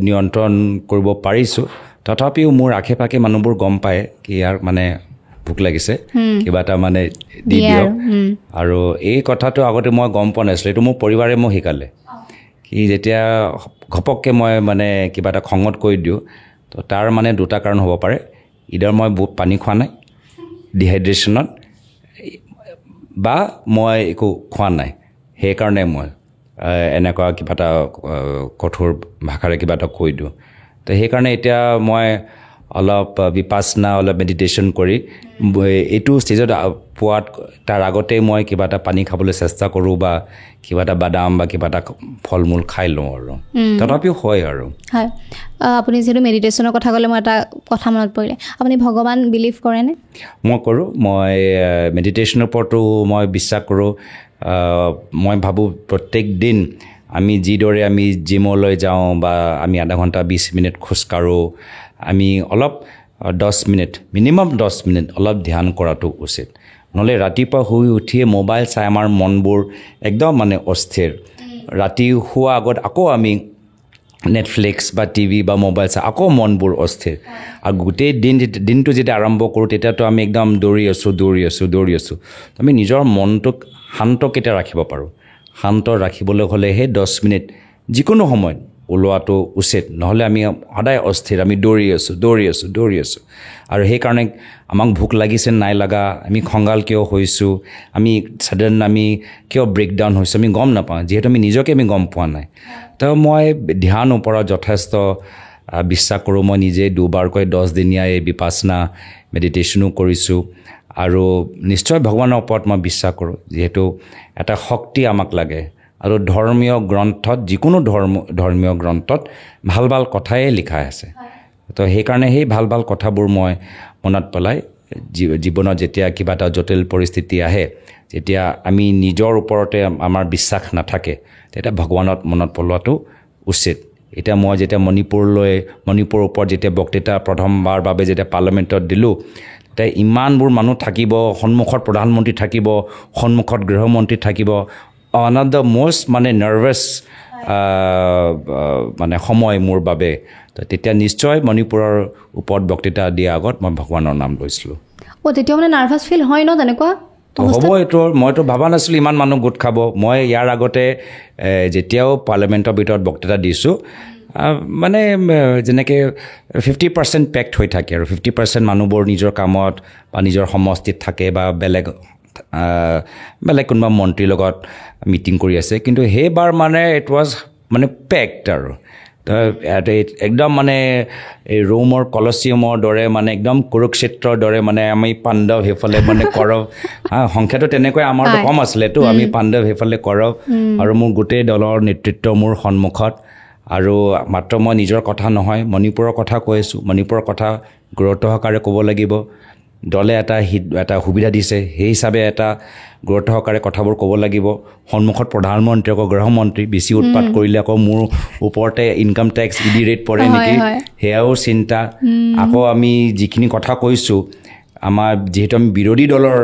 নিয়ন্ত্ৰণ কৰিব পাৰিছোঁ তথাপিও মোৰ আশে পাশে মানুহবোৰ গম পায় কি ইয়াৰ মানে ভোক লাগিছে কিবা এটা মানে দি দিয়ক আৰু এই কথাটো আগতে মই গম পোৱা নাছিলোঁ এইটো মোৰ পৰিবাৰে মোক শিকালে কি যেতিয়া ঘপককৈ মই মানে কিবা এটা খঙত কৈ দিওঁ তো তাৰ মানে দুটা কাৰণ হ'ব পাৰে ইদাৰ মই বহুত পানী খোৱা নাই ডিহাইড্ৰেশ্যনত বা মই একো খোৱা নাই সেইকাৰণে মই এনেকুৱা কিবা এটা কঠোৰ ভাষাৰে কিবা এটা কৈ দিওঁ তো সেইকাৰণে এতিয়া মই অলপ বিপাসনা অলপ মেডিটেশ্যন কৰি এইটো ষ্টেজত পোৱাত তাৰ আগতেই মই কিবা এটা পানী খাবলৈ চেষ্টা কৰোঁ বা কিবা এটা বাদাম বা কিবা এটা ফল মূল খাই লওঁ আৰু তথাপিও হয় আৰু হয় আপুনি যিহেতু মেডিটেশ্যনৰ কথা ক'লে মই এটা কথা মনত পৰিলে আপুনি ভগৱান বিলিভ কৰেনে মই কৰোঁ মই মেডিটেশ্যনৰ ওপৰতো মই বিশ্বাস কৰোঁ মই ভাবোঁ প্ৰত্যেক দিন আমি যিদৰে আমি জিমলৈ যাওঁ বা আমি আধা ঘণ্টা 20 মিনিট খোজকাঢ়োঁ আমি অলপ 10 মিনিট মিনিমাম 10 মিনিট অলপ ধ্যান কৰাটো উচিত নহ'লে ৰাতিপুৱা শুই উঠিয়ে মোবাইল চাই আমাৰ মনবোৰ একদম মানে অস্থিৰ ৰাতি শোৱাৰ আগত আকৌ আমি নেটফ্লিক্স বা টিভি বা মোবাইল চাই আকৌ মনবোৰ অস্থিৰ আৰু গোটেই দিনটো যেতিয়া আৰম্ভ কৰোঁ তেতিয়াতো আমি একদম দৌৰি আছোঁ আমি নিজৰ মনটোক শান্ত কেতিয়া ৰাখিব পাৰোঁ শান্ত ৰাখিবলৈ হ'লে সেই 10 মিনিট যিকোনো সময়ত ওলোৱাটো উচিত নহ'লে আমি সদায় অস্থিৰ আমি দৌৰি আছোঁ আৰু সেইকাৰণে আমাক ভোক লাগিছে নাই লগা আমি খংগাল কিয় হৈছোঁ আমি ছাডেন আমি কিয় ব্ৰেকডাউন হৈছোঁ আমি গম নাপাওঁ যিহেতু আমি নিজকে আমি গম পোৱা নাই তো মই ধ্যান ওপৰত যথেষ্ট বিশ্বাস কৰোঁ মই নিজে দুবাৰকৈ 10 দিনীয়া এই বিপাসনা মেডিটেশ্যনো কৰিছোঁ আৰু নিশ্চয় ভগৱানৰ ওপৰত মই বিশ্বাস কৰোঁ যিহেতু এটা শক্তি আমাক লাগে আৰু ধৰ্মীয় গ্ৰন্থত যিকোনো ধৰ্মীয় গ্ৰন্থত ভাল ভাল কথাই লিখা আছে তো সেইকাৰণে সেই ভাল ভাল কথাবোৰ মই মনত পেলাই জীৱনত যেতিয়া কিবা এটা জটিল পৰিস্থিতি আহে যেতিয়া আমি নিজৰ ওপৰতে আমাৰ বিশ্বাস নাথাকে তেতিয়া ভগৱানত মনত পেলোৱাটো উচিত এতিয়া মই যেতিয়া মণিপুৰৰ ওপৰত যেতিয়া বক্তৃতা প্ৰথমবাৰ বাবে যেতিয়া পাৰ্লামেণ্টত দিলোঁ তেতিয়া ইমানবোৰ মানুহ থাকিব সন্মুখত প্ৰধানমন্ত্ৰী থাকিব সন্মুখত গৃহমন্ত্ৰী থাকিব ওৱান অফ দ্য মষ্ট মানে নাৰ্ভাছ মানে সময় মোৰ বাবে তো তেতিয়া নিশ্চয় মণিপুৰৰ ওপৰত বক্তৃতা দিয়াৰ আগত মই ভগৱানৰ নাম লৈছিলোঁ তেতিয়া মানে নাৰ্ভাছ ফিল হয় ন তেনেকুৱা হ'ব এইটো মইতো ভবা নাছিলোঁ ইমান মানুহ গোট খাব মই ইয়াৰ আগতে যেতিয়াও পাৰ্লামেণ্টৰ ভিতৰত বক্তৃতা দিছোঁ মানে যেনেকৈ 50% পেক্ট হৈ থাকে আৰু 50% মানুহবোৰ নিজৰ কামত বা নিজৰ সমষ্টিত থাকে বা বেলেগ কোনোবা মন্ত্ৰীৰ লগত মিটিং কৰি আছে কিন্তু সেইবাৰ মানে ইট ৱাজ মানে পেক্ট আৰু একদম মানে এই ৰোমৰ কলচিয়ামৰ দৰে মানে একদম কুৰুক্ষেত্ৰৰ দৰে মানে আমি পাণ্ডৱ সেইফালে মানে কৰৱ সংখ্যাটো তেনেকৈ আমাৰতো কম আছিলেতো আমি পাণ্ডৱ সেইফালে কৰৱ আৰু মোৰ গোটেই দলৰ নেতৃত্ব মোৰ সন্মুখত আৰু মাত্ৰ মই নিজৰ কথা নহয় মণিপুৰৰ কথা কৈ আছোঁ মণিপুৰৰ কথা গুৰুত্ব সহকাৰে ক'ব লাগিব দলে এটা সুবিধা দিছে সেই হিচাপে এটা গুৰুত্ব সহকাৰে কথাবোৰ ক'ব লাগিব সন্মুখত প্ৰধানমন্ত্ৰী আকৌ গৃহমন্ত্ৰী বেছি উৎপাত কৰিলে আকৌ মোৰ ওপৰতে ইনকাম টেক্স ইডি ৰেট পৰে নেকি সেয়াও চিন্তা আকৌ আমি যিখিনি কথা কৈছোঁ আমাৰ যিহেতু আমি বিৰোধী দলৰ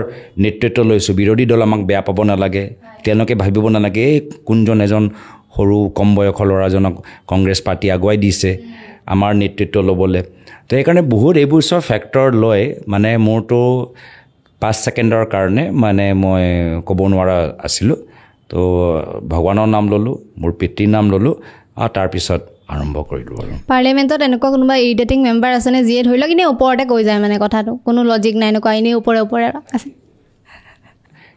নেতৃত্ব লৈছোঁ বিৰোধী দল আমাক বেয়া পাব নালাগে তেওঁলোকে ভাবিব নালাগে এই কোনজন এজন সৰু কম বয়সৰ ল'ৰাজনক কংগ্ৰেছ পাৰ্টি আগুৱাই দিছে আমাৰ নেতৃত্ব ল'বলৈ তো সেইকাৰণে বহুত এইবোৰ চব ফেক্টৰ লৈ মানে মোৰতো 5 ছেকেণ্ডৰ কাৰণে মানে মই ক'ব নোৱাৰা আছিলোঁ তো ভগৱানৰ নাম ল'লোঁ মোৰ পিতৃৰ নাম ল'লোঁ আৰু তাৰপিছত আৰম্ভ কৰিলোঁ আৰু পাৰ্লিয়ামেণ্টত এনেকুৱা কোনোবা ইৰিটেটিং মেম্বাৰ আছেনে যিয়ে ধৰি লওক এনেই ওপৰতে কৈ যায় মানে কথাটো কোনো লজিক নাই এনেকুৱা এনেই ওপৰে আছে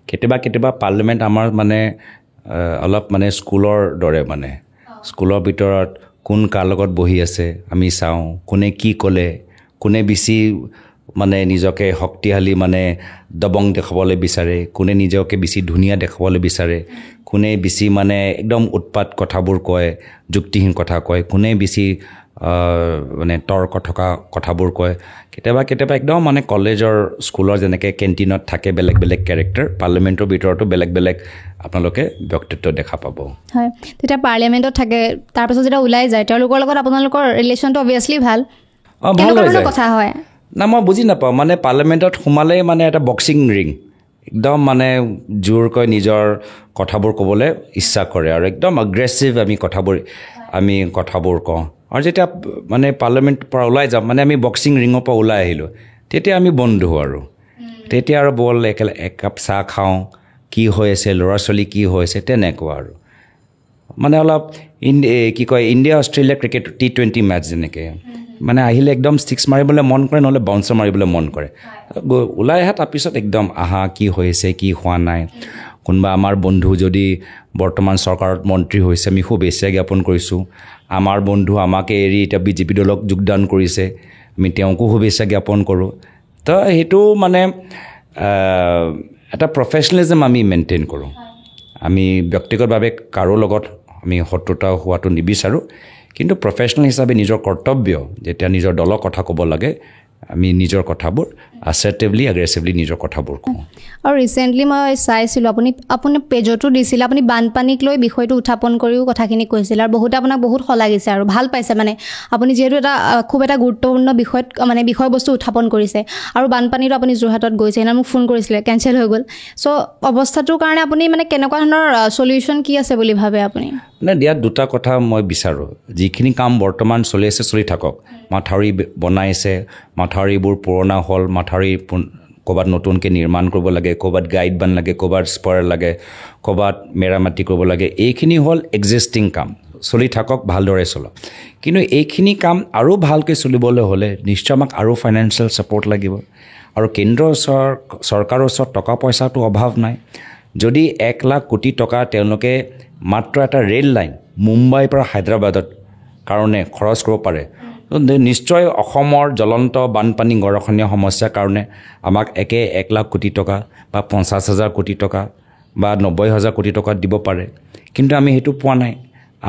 কেতিয়াবা পাৰ্লিয়ামেণ্ট আমাৰ মানে অলপ মানে স্কুলৰ দৰে মানে স্কুলৰ ভিতৰত কোন কাৰ লগত বহি আছে আমি চাওঁ কোনে কি ক'লে কোনে বেছি মানে নিজকে শক্তিশালী মানে দবং দেখাবলৈ বিচাৰে কোনে নিজকে বেছি ধুনীয়া দেখাবলৈ বিচাৰে কোনে বেছি মানে একদম উৎপাত কথাবোৰ কয় যুক্তিহীন কথা কয় কোনে বেছি মানে তৰ্ক থকা কথাবোৰ কয় কেতিয়াবা একদম মানে কলেজৰ স্কুলৰ যেনেকৈ কেণ্টিনত থাকে বেলেগ কেৰেক্টাৰ পাৰ্লিয়ামেণ্টৰ ভিতৰতো বেলেগ আপোনালোকে ব্যক্তিত্ব দেখা পাব হয় তেতিয়া পাৰ্লিয়ামেণ্টত থাকে তাৰপিছত যেতিয়া ওলাই যায় তেওঁলোকৰ লগত আপোনালোকৰ ৰিলেশ্যনটো অভিয়াছলি ভাল ভাল হৈ যায় কথা হয় না মই বুজি নাপাওঁ মানে পাৰ্লিয়ামেণ্টত সোমালেই মানে এটা বক্সিং ৰিং একদম মানে জোৰকৈ নিজৰ কথাবোৰ ক'বলৈ ইচ্ছা কৰে আৰু একদম এগ্ৰেছিভ আমি কথাবোৰ কওঁ আৰু যেতিয়া মানে পাৰ্লিয়ামেণ্টৰ পৰা ওলাই যাম মানে আমি বক্সিং ৰিঙৰ পৰা ওলাই আহিলোঁ তেতিয়া আমি বন্ধু আৰু তেতিয়া আৰু বল একাপ চাহ খাওঁ কি হৈ আছে ল'ৰা ছোৱালী কি হৈ আছে তেনেকুৱা আৰু মানে অলপ কি কয় India Australia cricket T20 match যেনেকৈ মানে আহিলে একদম ষ্টিক্স মাৰিবলৈ মন কৰে নহ'লে বাউন্সাৰ মাৰিবলৈ মন কৰে ওলাই আহা তাৰপিছত একদম আহা কি হৈছে কি হোৱা নাই কোনোবা আমাৰ বন্ধু যদি বৰ্তমান চৰকাৰত মন্ত্ৰী হৈছে আমি শুভেচ্ছা জ্ঞাপন কৰিছোঁ আমাৰ বন্ধু আমাকে এৰি এতিয়া বিজেপি দলক যোগদান কৰিছে আমি তেওঁকো শুভেচ্ছা জ্ঞাপন কৰোঁ তো সেইটো মানে এটা প্ৰফেচনেলিজম আমি মেইনটেইন কৰোঁ আমি ব্যক্তিগতভাৱে কাৰো লগত আমি শত্ৰুতা হোৱাটো নিবিচাৰোঁ কিন্তু প্ৰফেচনেল হিচাপে নিজৰ কৰ্তব্য যেতিয়া নিজৰ দলৰ কথা ক'ব লাগে আমি নিজৰ কথাবোৰ assertively aggressively নিজৰ কথাবোৰ কওঁ আৰু ৰিচেণ্টলি মই চাইছিলোঁ আপুনি পেজতো দিছিলে আপুনি বানপানীক লৈ বিষয়টো উত্থাপন কৰিও কথাখিনি কৈছিল আৰু বহুতে আপোনাক বহুত শলাগিছে আৰু ভাল পাইছে মানে আপুনি যিহেতু খুব এটা গুৰুত্বপূৰ্ণ বিষয়ত মানে বিষয়বস্তু উত্থাপন কৰিছে আৰু বানপানীটো আপুনি যোৰহাটত গৈছে সেইদিনা মোক ফোন কৰিছিলে কেঞ্চেল হৈ গ'ল চ' অৱস্থাটোৰ কাৰণে আপুনি মানে কেনেকুৱা ধৰণৰ চলিউশ্যন কি আছে বুলি ভাবে আপুনি মানে ইয়াত দুটা কথা মই বিচাৰোঁ যিখিনি কাম বৰ্তমান চলি আছে চলি থাকক মাথাউৰি বনাইছে মাথাউৰিবোৰ পুৰণা হ'ল মাথাউৰি ক'ৰবাত নতুনকৈ নিৰ্মাণ কৰিব লাগে ক'ৰবাত গাইড বান লাগে ক'ৰবাত স্পয়াৰ লাগে ক'ৰবাত মেৰামতি কৰিব লাগে এইখিনি হ'ল এক্সিষ্টিং কাম চলি থাকক ভালদৰে চলক কিন্তু এইখিনি কাম আৰু ভালকৈ চলিবলৈ হ'লে নিশ্চয় আমাক আৰু ফাইনেন্সিয়েল ছাপৰ্ট লাগিব আৰু কেন্দ্ৰ চৰকাৰৰ ওচৰত টকা পইচাটো অভাৱ নাই যদি 1 লাখ কোটি টকা তেওঁলোকে মাত্ৰ এটা ৰেল লাইন মুম্বাইৰ পৰা হায়দৰাবাদত কাৰণে খৰচ কৰিব পাৰে নিশ্চয় অসমৰ জ্বলন্ত বানপানী গৰাখহনীয়া সমস্যাৰ কাৰণে আমাক 1 লাখ কোটি টকা বা 50,000 কোটি টকা বা 90,000 কোটি টকা দিব পাৰে কিন্তু আমি সেইটো পোৱা নাই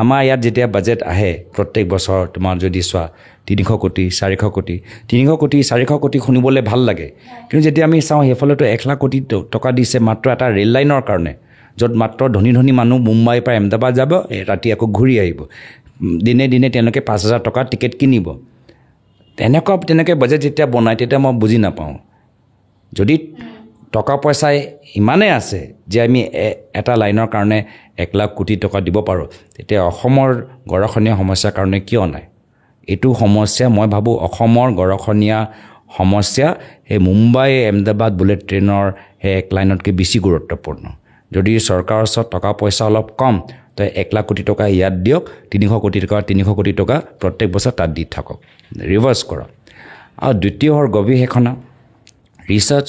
আমাৰ ইয়াত যেতিয়া বাজেট আহে প্ৰত্যেক বছৰ তোমাৰ যদি চোৱা 300 কোটি 400 কোটি 300 কোটি 400 কোটি শুনিবলৈ ভাল লাগে কিন্তু যেতিয়া আমি চাওঁ সেইফালেতো 1 লাখ কোটি টকা দিছে মাত্ৰ এটা ৰেল লাইনৰ কাৰণে য'ত মাত্ৰ ধনী ধনী মানুহ মুম্বাইৰ পৰা আহমেদাবাদ যাব ৰাতি আকৌ ঘূৰি আহিব দিনে দিনে তেওঁলোকে 5,000 টকা টিকেট কিনিব তেনেকৈ বাজেট যেতিয়া বনায় তেতিয়া মই বুজি নাপাওঁ যদি টকা পইচাই ইমানেই আছে যে আমি এটা লাইনৰ কাৰণে 1 লাখ কোটি টকা দিব পাৰোঁ তেতিয়া অসমৰ গৰাখহনীয়া সমস্যাৰ কাৰণে কিয় নাই এইটো সমস্যা মই ভাবোঁ অসমৰ গৰাখহনীয়া সমস্যা এই মুম্বাই আহমেদাবাদ বুলেট ট্ৰেইনৰ সেই 1 লাইনতকৈ বেছি গুৰুত্বপূৰ্ণ যদি চৰকাৰৰ ওচৰত টকা পইচা অলপ কম তো 1 লাখ কোটি টকা ইয়াত দিয়ক 300 কোটি টকা প্ৰত্যেক বছৰ তাত দি থাকক ৰিভাৰ্চ কৰক আৰু দ্বিতীয় হ'ল গৱেষণা ৰিচাৰ্চ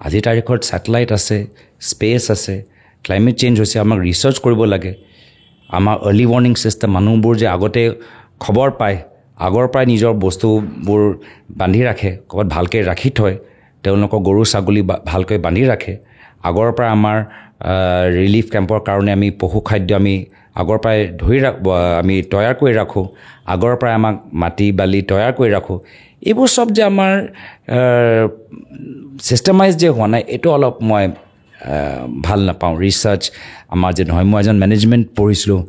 আজিৰ তাৰিখত ছেটেলাইট আছে স্পেচ আছে ক্লাইমেট চেঞ্জ হৈছে আমাক ৰিচাৰ্চ কৰিব লাগে আমাৰ আৰ্লি ৱাৰ্ণিং ছিষ্টেম মানুহবোৰ যে আগতে খবৰ পায় আগৰ পৰাই নিজৰ বস্তুবোৰ বান্ধি ৰাখে ক'ৰবাত ভালকৈ ৰাখি থয় তেওঁলোকৰ গৰু ছাগলী ভালকৈ বান্ধি ৰাখে আগৰ পৰা আমাৰ ৰিলিফ কেম্পৰ কাৰণে আমি পশু খাদ্য আমি আগৰ পৰাই আমি তৈয়াৰ কৰি ৰাখোঁ আগৰ পৰাই আমাক মাটি বালি তৈয়াৰ কৰি ৰাখোঁ এইবোৰ চব যে আমাৰ ছিষ্টেমাইজ যে হোৱা নাই এইটো অলপ মই ভাল নাপাওঁ ৰিচাৰ্চ আমাৰ যে নহয় মই এজন মেনেজমেণ্ট পঢ়িছিলোঁ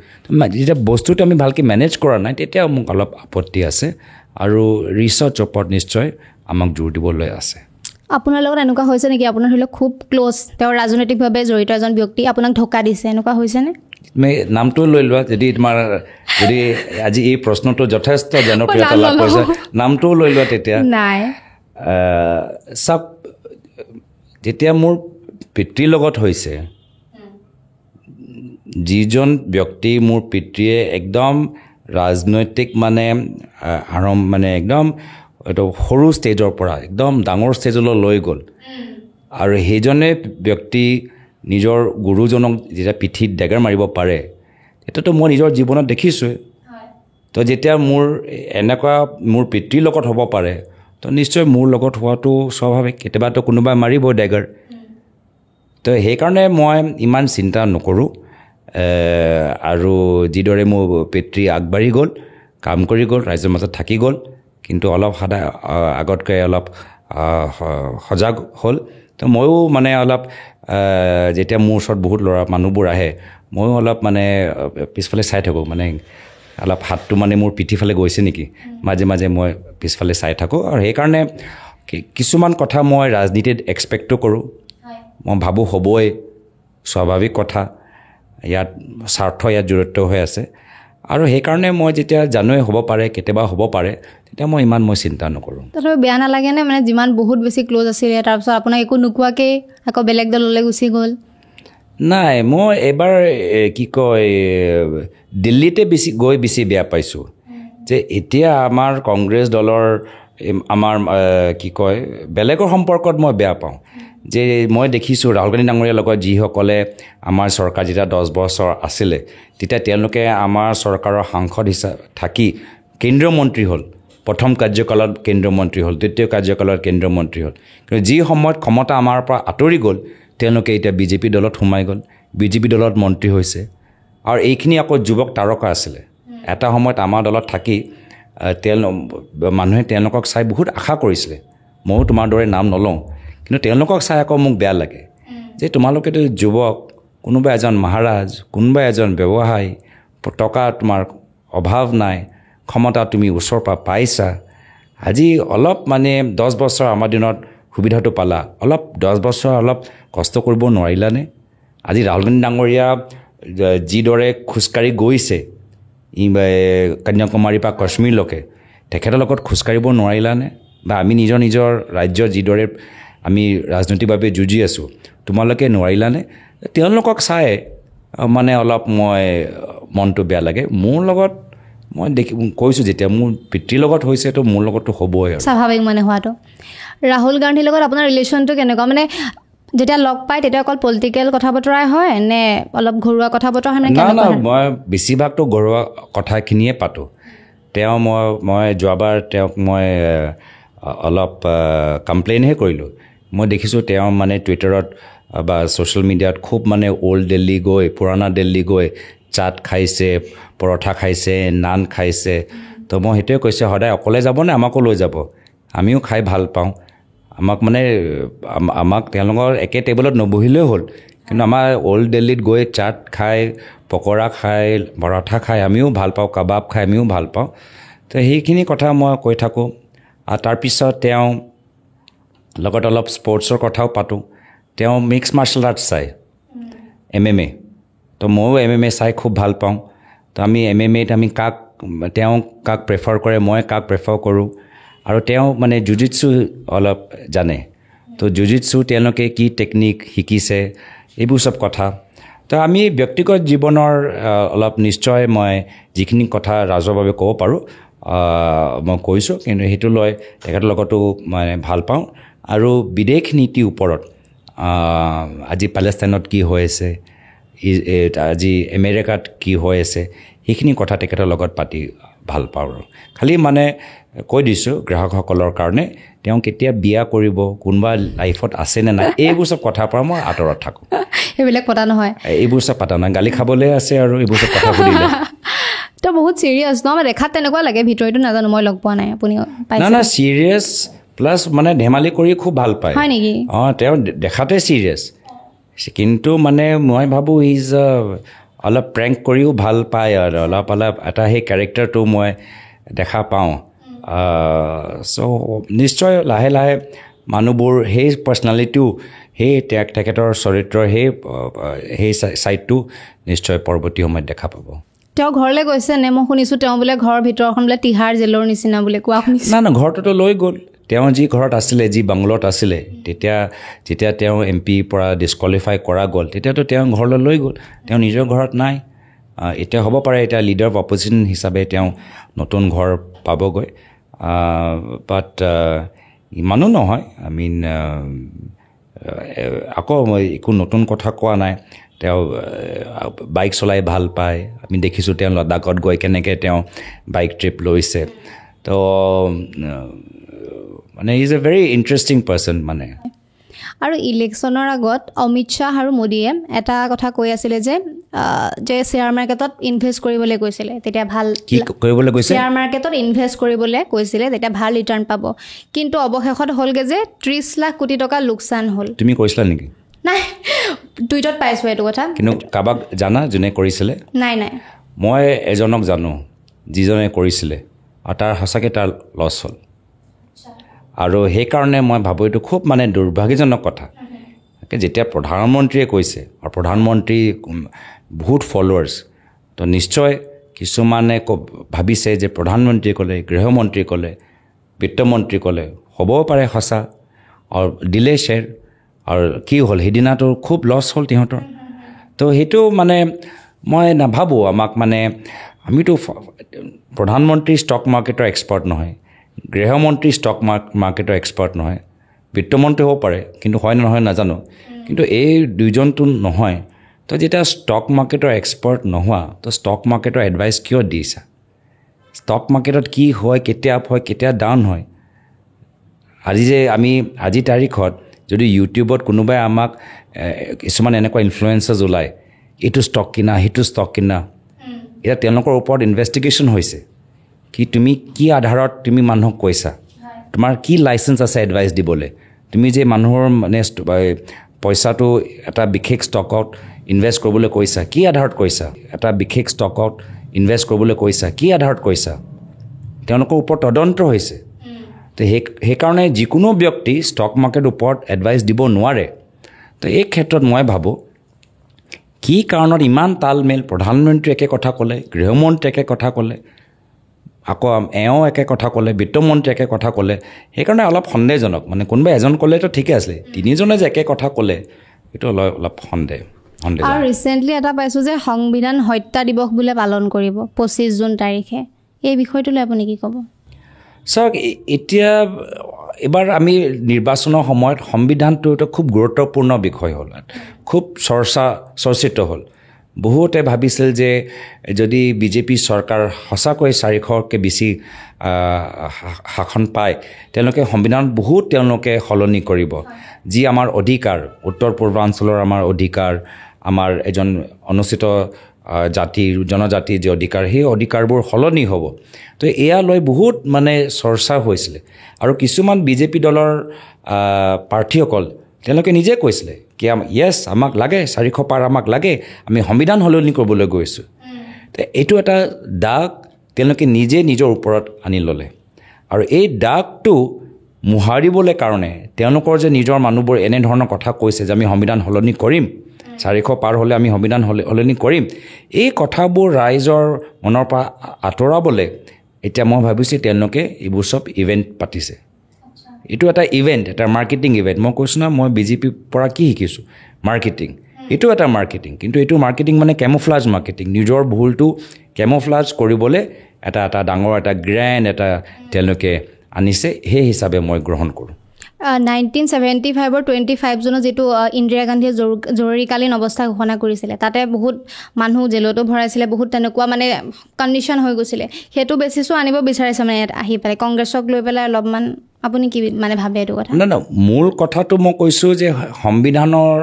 যেতিয়া বস্তুটো আমি ভালকৈ মেনেজ কৰা নাই তেতিয়া মোক অলপ আপত্তি আছে আৰু ৰিচাৰ্চৰ ওপৰত নিশ্চয় আমাক জোৰ দিবলৈ আছে আপোনাৰ লগত এনেকুৱা হৈছে নেকি আপোনাৰ ধৰি লওক খুব ক্ল'জ তেওঁৰ ৰাজনৈতিকভাৱে জড়িত এজন ব্যক্তি আপোনাক ধোকা দিছে এনেকুৱা হৈছেনে তুমি নামটো লৈ লোৱা যদি আজি এই প্ৰশ্নটো যথেষ্ট জনপ্ৰিয়তা লাভ কৰিছে নামটোও লৈ লোৱা তেতিয়া নাই চব যেতিয়া মোৰ পিতৃৰ লগত হৈছে যিজন ব্যক্তি মোৰ পিতৃয়ে একদম ৰাজনৈতিক মানে একদম এইটো সৰু ষ্টেজৰ পৰা একদম ডাঙৰ ষ্টেজলৈ লৈ গ'ল আৰু সেইজনে ব্যক্তি নিজৰ গুৰুজনক যেতিয়া পিঠিত ডেগাৰ মাৰিব পাৰে তেতিয়াতো মই নিজৰ জীৱনত দেখিছোঁ তো যেতিয়া এনেকুৱা মোৰ পিতৃৰ লগত হ'ব পাৰে তো নিশ্চয় মোৰ লগত হোৱাটো স্বাভাৱিক কেতিয়াবাতো কোনোবাই মাৰিব ডেগাৰ তো সেইকাৰণে মই ইমান চিন্তা নকৰোঁ আৰু যিদৰে মোৰ পিতৃ আগবাঢ়ি গ'ল কাম কৰি গ'ল ৰাইজৰ মাজত থাকি গ'ল কিন্তু অলপ আগতকৈ অলপ সজাগ হ'ল তো ময়ো মানে অলপ যেতিয়া মোৰ ওচৰত বহুত মানুহবোৰ আহে ময়ো অলপ মানে পিছফালে চাই থাকোঁ মানে অলপ হাতটো মানে মোৰ পিঠিফালে গৈছে নেকি মাজে মাজে মই পিছফালে চাই থাকোঁ আৰু সেইকাৰণে কিছুমান কথা মই ৰাজনীতিত এক্সপেক্টো কৰোঁ মই ভাবোঁ হ'বই স্বাভাৱিক কথা ইয়াত স্বাৰ্থ ইয়াত জড়িত হৈ আছে আৰু সেইকাৰণে মই যেতিয়া জানোৱেই হ'ব পাৰে কেতিয়াবা হ'ব পাৰে তেতিয়া মই চিন্তা নকৰোঁ তথাপি বেয়া নালাগেনে মানে যিমান বহুত বেছি ক্ল'জ আছিলে তাৰপিছত আপোনাক একো নোকোৱাকৈ আকৌ বেলেগ দললৈ গুচি গ'ল নাই মই এবাৰ কি কয় দিল্লীতে বেছি বেয়া পাইছোঁ যে এতিয়া আমাৰ কংগ্ৰেছ দলৰ আমাৰ কি কয় বেলেগৰ সম্পৰ্কত মই বেয়া পাওঁ যে মই দেখিছোঁ ৰাহুল গান্ধী ডাঙৰীয়াৰ লগত যিসকলে আমাৰ চৰকাৰ যেতিয়া 10 বছৰ আছিলে তেতিয়া তেওঁলোকে আমাৰ চৰকাৰৰ সাংসদ হিচাপে থাকি কেন্দ্ৰীয় মন্ত্ৰী হ'ল প্ৰথম কাৰ্যকালত কেন্দ্ৰীয় মন্ত্ৰী হ'ল দ্বিতীয় কাৰ্যকালত কেন্দ্ৰীয় মন্ত্ৰী হ'ল কিন্তু যি সময়ত ক্ষমতা আমাৰ পৰা আঁতৰি গ'ল তেওঁলোকে এতিয়া বিজেপি দলত সোমাই গ'ল বিজেপি দলত মন্ত্ৰী হৈছে আৰু এইখিনি আকৌ যুৱক তাৰকা আছিলে এটা সময়ত আমাৰ দলত থাকি মানুহে তেওঁলোকক চাই বহুত আশা কৰিছিলে ময়ো তোমাৰ দৰে নাম নলওঁ কিন্তু তেওঁলোকক চাই আকৌ মোক বেয়া লাগে যে তোমালোকেতো যুৱক কোনোবা এজন মহাৰাজ কোনোবা এজন ব্যৱসায়ী টকা তোমাৰ অভাৱ নাই ক্ষমতা তুমি ওচৰৰ পৰা পাইছা আজি অলপ মানে 10 বছৰ আমাৰ দিনত সুবিধাটো পালা অলপ 10 বছৰ অলপ কষ্ট কৰিব নোৱাৰিলানে আজি ৰাহুল গান্ধী ডাঙৰীয়া যিদৰে খোজকাঢ়ি গৈছে কন্যাকুমাৰীৰ পৰা কাশ্মীৰলৈকে তেখেতৰ লগত খোজকাঢ়িব নোৱাৰিলানে বা আমি নিজৰ ৰাজ্যৰ যিদৰে আমি ৰাজনৈতিকভাৱে যুঁজি আছোঁ তোমালোকে নোৱাৰিলানে তেওঁলোকক চাই মানে অলপ মই মনটো বেয়া লাগে মোৰ লগত মই কৈছোঁ যেতিয়া মোৰ পিতৃৰ লগত হৈছে তো মোৰ লগতো হ'বই আৰু স্বাভাৱিক মানে হোৱাটো ৰাহুল গান্ধীৰ লগত আপোনাৰ ৰিলেশ্যনটো কেনেকুৱা মানে যেতিয়া লগ পায় তেতিয়া অকল পলিটিকেল কথা বতৰাই হয় নে অলপ ঘৰুৱা কথা বতৰা হয় না মই বেছিভাগতো ঘৰুৱা কথাখিনিয়ে পাতোঁ মই যোৱাবাৰ তেওঁক মই অলপ কমপ্লেইনহে কৰিলোঁ মই দেখিছোঁ তেওঁ মানে টুইটাৰত বা ছ'চিয়েল মিডিয়াত খুব মানে অল্ড দিল্লী গৈ পুৰণা দিল্লী গৈ চাট খাইছে পৰঠা খাইছে নান খাইছে তো মই সেইটোৱে কৈছোঁ সদায় অকলে যাবনে আমাকো লৈ যাব আমিও খাই ভাল পাওঁ আমাক তেওঁলোকৰ একে টেবুলত নবহিলেও হ'ল কিন্তু আমাৰ অল্ড দিল্লীত গৈ চাট খাই পকৰা খাই পৰঠা খাই আমিও ভাল পাওঁ কাবাব খাই আমিও ভাল পাওঁ তো সেইখিনি কথা মই কৈ থাকোঁ আৰু তাৰপিছত তেওঁ লগত অলপ স্পৰ্টছৰ কথাও পাতোঁ তেওঁ মিক্স মাৰ্চেল আৰ্টছ চায় MMA তো ময়ো MMA চাই খুব ভাল পাওঁ তো আমি MMAত আমি তেওঁ কাক প্ৰেফাৰ কৰে মই কাক প্ৰেফাৰ কৰোঁ আৰু তেওঁ মানে জুজিটছু অলপ জানে তো জুজিটছু তেওঁলোকে কি টেকনিক শিকিছে এইবোৰ চব কথা তো আমি ব্যক্তিগত জীৱনৰ অলপ নিশ্চয় মই যিখিনি কথা ৰাজহুৱাভাৱে ক'ব পাৰোঁ মই কৈছোঁ কিন্তু সেইটো লৈ তেখেতৰ লগতো মানে ভাল পাওঁ আৰু বিদেশ নীতিৰ ওপৰত আজি পেলেষ্টাইনত কি হৈ আছে আজি আমেৰিকাত কি হৈ আছে সেইখিনি কথা তেখেতৰ লগত পাতি ভাল পাওঁ আৰু খালি মানে কৈ দিছোঁ গ্ৰাহকসকলৰ কাৰণে তেওঁ কেতিয়া বিয়া কৰিব কোনোবা লাইফত আছে নে নাই এইবোৰ চব কথাৰ পৰা মই আঁতৰত থাকোঁ এইবিলাক পতা নহয় এইবোৰ চব পতা নাই গালি খাবলৈ আছে আৰু এইবোৰ চব কথা সুধিলে তো বহুত চিৰিয়াছ ন দেখাত তেনেকুৱা লাগে ভিতৰতো নাজানো মই লগ পোৱা নাই আপুনি না চিৰিয়াছ প্লাছ মানে ধেমালি কৰি খুব ভাল পায় হয় নেকি তেওঁ দেখাতে চিৰিয়াছ কিন্তু মানে মই ভাবোঁ ইজ অলপ প্ৰেংক কৰিও ভাল পায় আৰু অলপ এটা সেই কেৰেক্টাৰটো মই দেখা পাওঁ চ' নিশ্চয় লাহে লাহে মানুহবোৰ সেই পাৰ্চনেলিটিও সেই তেখেতৰ চৰিত্ৰৰ সেই ছাইডটো নিশ্চয় পৰৱৰ্তী সময়ত দেখা পাব তেওঁ ঘৰলৈ গৈছে নে মই শুনিছোঁ তেওঁ বোলে ঘৰৰ ভিতৰখন বোলে তিহাৰ জেলৰ নিচিনা বোলে কোৱা শুনিছোঁ না ঘৰটোতো লৈ গ'ল তেওঁ যি ঘৰত আছিলে যি বাংলত আছিলে যেতিয়া তেওঁ MPৰ পৰা ডিছকুৱালিফাই কৰা গ'ল তেতিয়াতো তেওঁ ঘৰলৈ লৈ গ'ল তেওঁ নিজৰ ঘৰত নাই এতিয়া হ'ব পাৰে এতিয়া লিডাৰ অফ অপজিশ্যন হিচাপে তেওঁ নতুন ঘৰ পাবগৈ বাট ইমানো নহয় আকৌ একো নতুন কথা কোৱা নাই তেওঁ বাইক চলাই ভাল পায় আমি দেখিছোঁ তেওঁ লাডাখত গৈ কেনেকৈ তেওঁ বাইক ট্ৰিপ লৈছে তো মানে is a very interesting person মানে আৰু ইলেকশ্যনৰ আগত অমিত শ্বাহ আৰু মোদীয়ে এটা কথা কৈ আছিলে যে শ্বেয়াৰ মাৰ্কেটত ইনভেষ্ট কৰিবলৈ কৈছিলে তেতিয়া ভাল কি কৰিবলৈ কৈছে শ্বেয়াৰ মাৰ্কেটত ইনভেষ্ট কৰিবলৈ কৈছিলে তেতিয়া ভাল ৰিটাৰ্ণ পাব কিন্তু অৱশেষত হ'লগৈ যে 30 লাখ কোটি টকা লোকচান হ'ল তুমি কৈছিলা নেকি নাই টুইটত পাইছোঁ এইটো কথা কিন্তু কাৰোবাক জানা যোনে কৰিছিলে নাই মই এজনক জানো যিজনে কৰিছিলে আৰু তাৰ সঁচাকৈ তাৰ লছ হ'ল আৰু সেইকাৰণে মই ভাবোঁ এইটো খুব মানে দুৰ্ভাগ্যজনক কথা যেতিয়া প্ৰধানমন্ত্ৰীয়ে কৈছে আৰু প্ৰধানমন্ত্ৰী বহুত ফলোৱাৰ্ছ তো নিশ্চয় কিছুমানে ভাবিছে যে প্ৰধানমন্ত্ৰী ক'লে গৃহমন্ত্ৰী ক'লে বিত্তমন্ত্ৰী ক'লে হ'বও পাৰে সঁচা আৰু দিলে শ্বেয়াৰ আৰু কি হ'ল সেইদিনাটো খুব লছ হ'ল সিহঁতৰ তো সেইটো মানে মই নাভাবোঁ আমাক মানে আমিতো প্ৰধানমন্ত্ৰী ষ্টক মাৰ্কেটৰ এক্সপাৰ্ট নহয় গৃহমন্ত্ৰী ষ্টক মাৰ্কেটৰ এক্সপাৰ্ট নহয় বিত্তমন্ত্ৰী হ'ব পাৰে কিন্তু হয় নে নহয় নাজানো কিন্তু এই দুইজনটো নহয় তো যেতিয়া ষ্টক মাৰ্কেটৰ এক্সপাৰ্ট নোহোৱা তো ষ্টক মাৰ্কেটৰ এডভাইচ কিয় দিছা ষ্টক মাৰ্কেটত কি হয় কেতিয়া আপ হয় কেতিয়া ডাউন হয় আজি তাৰিখত যদি ইউটিউবত কোনোবাই আমাক কিছুমান এনেকুৱা ইনফ্লুৱেঞ্চাৰ্ছ ওলায় এইটো ষ্টক কিনা সেইটো ষ্টক কিনা এতিয়া তেওঁলোকৰ ওপৰত ইনভেষ্টিগেশ্যন হৈছে কি তুমি কি আধাৰত তুমি মানুহক কৈছা তোমাৰ কি লাইচেঞ্চ আছে এডভাইচ দিবলৈ তুমি যে মানুহৰ মানে পইচাটো এটা বিশেষ ষ্টকত ইনভেষ্ট কৰিবলৈ কৈছা কি আধাৰত কৈছা এটা বিশেষ ষ্টকত ইনভেষ্ট কৰিবলৈ কৈছা কি আধাৰত কৈছা তেওঁলোকৰ ওপৰত তদন্ত হৈছে তো সেইকাৰণে যিকোনো ব্যক্তি ষ্টক মাৰ্কেটৰ ওপৰত এডভাইচ দিব নোৱাৰে তো এই ক্ষেত্ৰত মই ভাবোঁ কি কাৰণত ইমান তালমেল প্ৰধানমন্ত্ৰী একে কথা ক'লে গৃহমন্ত্ৰী একে কথা ক'লে আকৌ এওঁ একে কথা ক'লে বিত্তমন্ত্ৰী একে কথা ক'লে সেইকাৰণে অলপ সন্দেহজনক মানে কোনোবা এজন ক'লেতো ঠিকে আছিলে তিনিজনে যে একে কথা ক'লে এইটো অলপ সন্দেহ আৰু ৰিচেণ্টলি এটা পাইছোঁ যে সংবিধান হত্যা দিৱস বোলে পালন কৰিব 25 জুন তাৰিখে এই বিষয়টোলৈ আপুনি কি ক'ব চাওক এতিয়া এবাৰ আমি নিৰ্বাচনৰ সময়ত সংবিধানটো এটা খুব গুৰুত্বপূৰ্ণ বিষয় হ'ল খুব চৰ্চিত হ'ল বহুতে ভাবিছিল যে যদি বিজেপি চৰকাৰ সঁচাকৈ 400তকৈ বেছি শাসন পায় তেওঁলোকে সংবিধানত বহুত তেওঁলোকে সলনি কৰিব যি আমাৰ অধিকাৰ উত্তৰ পূৰ্বাঞ্চলৰ আমাৰ অধিকাৰ আমাৰ এজন অনুচিত জনজাতিৰ যে অধিকাৰ সেই অধিকাৰবোৰ সলনি হ'ব তো এয়া লৈ বহুত মানে চৰ্চা হৈছিলে আৰু কিছুমান বিজেপি দলৰ প্ৰাৰ্থীসকল তেওঁলোকে নিজে কৈছিলে কি য়েছ আমাক লাগে 400 পাৰ আমাক লাগে আমি সংবিধান সলনি কৰিবলৈ গৈছোঁ তো এইটো এটা দাগ তেওঁলোকে নিজে নিজৰ ওপৰত আনি ল'লে আৰু এই দাগটো মোহাৰিবলৈ কাৰণে তেওঁলোকৰ যে নিজৰ মানুহবোৰ এনেধৰণৰ কথা কৈছে যে আমি সংবিধান সলনি কৰিম 400 পাৰ হ'লে আমি সংবিধান সলনি কৰিম এই কথাবোৰ ৰাইজৰ মনৰ পৰা আঁতৰাবলৈ এতিয়া মই ভাবিছোঁ তেওঁলোকে এইবোৰ চব ইভেণ্ট পাতিছে এইটো এটা ইভেণ্ট এটা মাৰ্কেটিং ইভেণ্ট মই কৈছোঁ না মই বিজেপিৰ পৰা কি শিকিছোঁ মাৰ্কেটিং এইটো এটা মাৰ্কেটিং কিন্তু এইটো মাৰ্কেটিং মানে কেমোফ্লাজ মাৰ্কেটিং নিজৰ ভুলটো কেমোফ্লাজ কৰিবলৈ এটা ডাঙৰ এটা গ্ৰেণ্ড এটা তেওঁলোকে আনিছে সেই হিচাপে মই গ্ৰহণ কৰোঁ 1975ৰ 25 জুনত যিটো ইন্দিৰা গান্ধীয়ে জৰুৰীকালীন অৱস্থা ঘোষণা কৰিছিলে তাতে বহুত মানুহ জেলতো ভৰাইছিলে বহুত তেনেকুৱা মানে কণ্ডিশ্যন হৈ গৈছিলে সেইটো বেচিছো আনিব বিচাৰিছে মানে ইয়াত আহি পেলাই কংগ্ৰেছক লৈ পেলাই অলপমান আপুনি কি মানে ভাবে এইটো কথা না মূল কথাটো মই কৈছোঁ যে সংবিধানৰ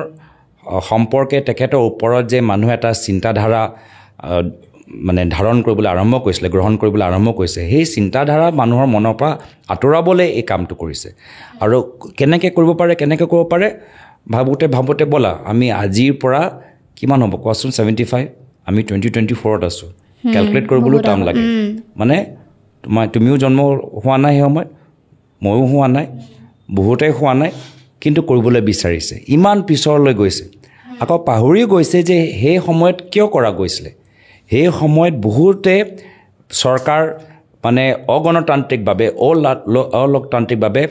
সম্পৰ্কে তেখেতৰ ওপৰত যে মানুহ এটা চিন্তাধাৰা মানে ধাৰণ কৰিবলৈ আৰম্ভ কৰিছিলে গ্ৰহণ কৰিবলৈ আৰম্ভ কৰিছে সেই চিন্তাধাৰা মানুহৰ মনৰ পৰা আঁতৰাবলৈ এই কামটো কৰিছে আৰু কেনেকৈ কৰিব পাৰে ভাবোঁতে ব'লা আমি আজিৰ পৰা কিমান হ'ব কোৱাচোন 75 আমি 2024ত আছোঁ কেলকুলেট কৰিবলৈ টাইম লাগে মানে তুমিও জন্ম হোৱা নাই সেই সময়ত ময়ো হোৱা নাই বহুতেই হোৱা নাই কিন্তু কৰিবলৈ বিচাৰিছে ইমান পিছৰলৈ গৈছে আকৌ পাহৰি গৈছে যে সেই সময়ত কিয় কৰা গৈছিলে সেই সময়ত বহুতে চৰকাৰ মানে অগণতান্ত্ৰিকভাৱে অলোকতান্ত্ৰিকভাৱে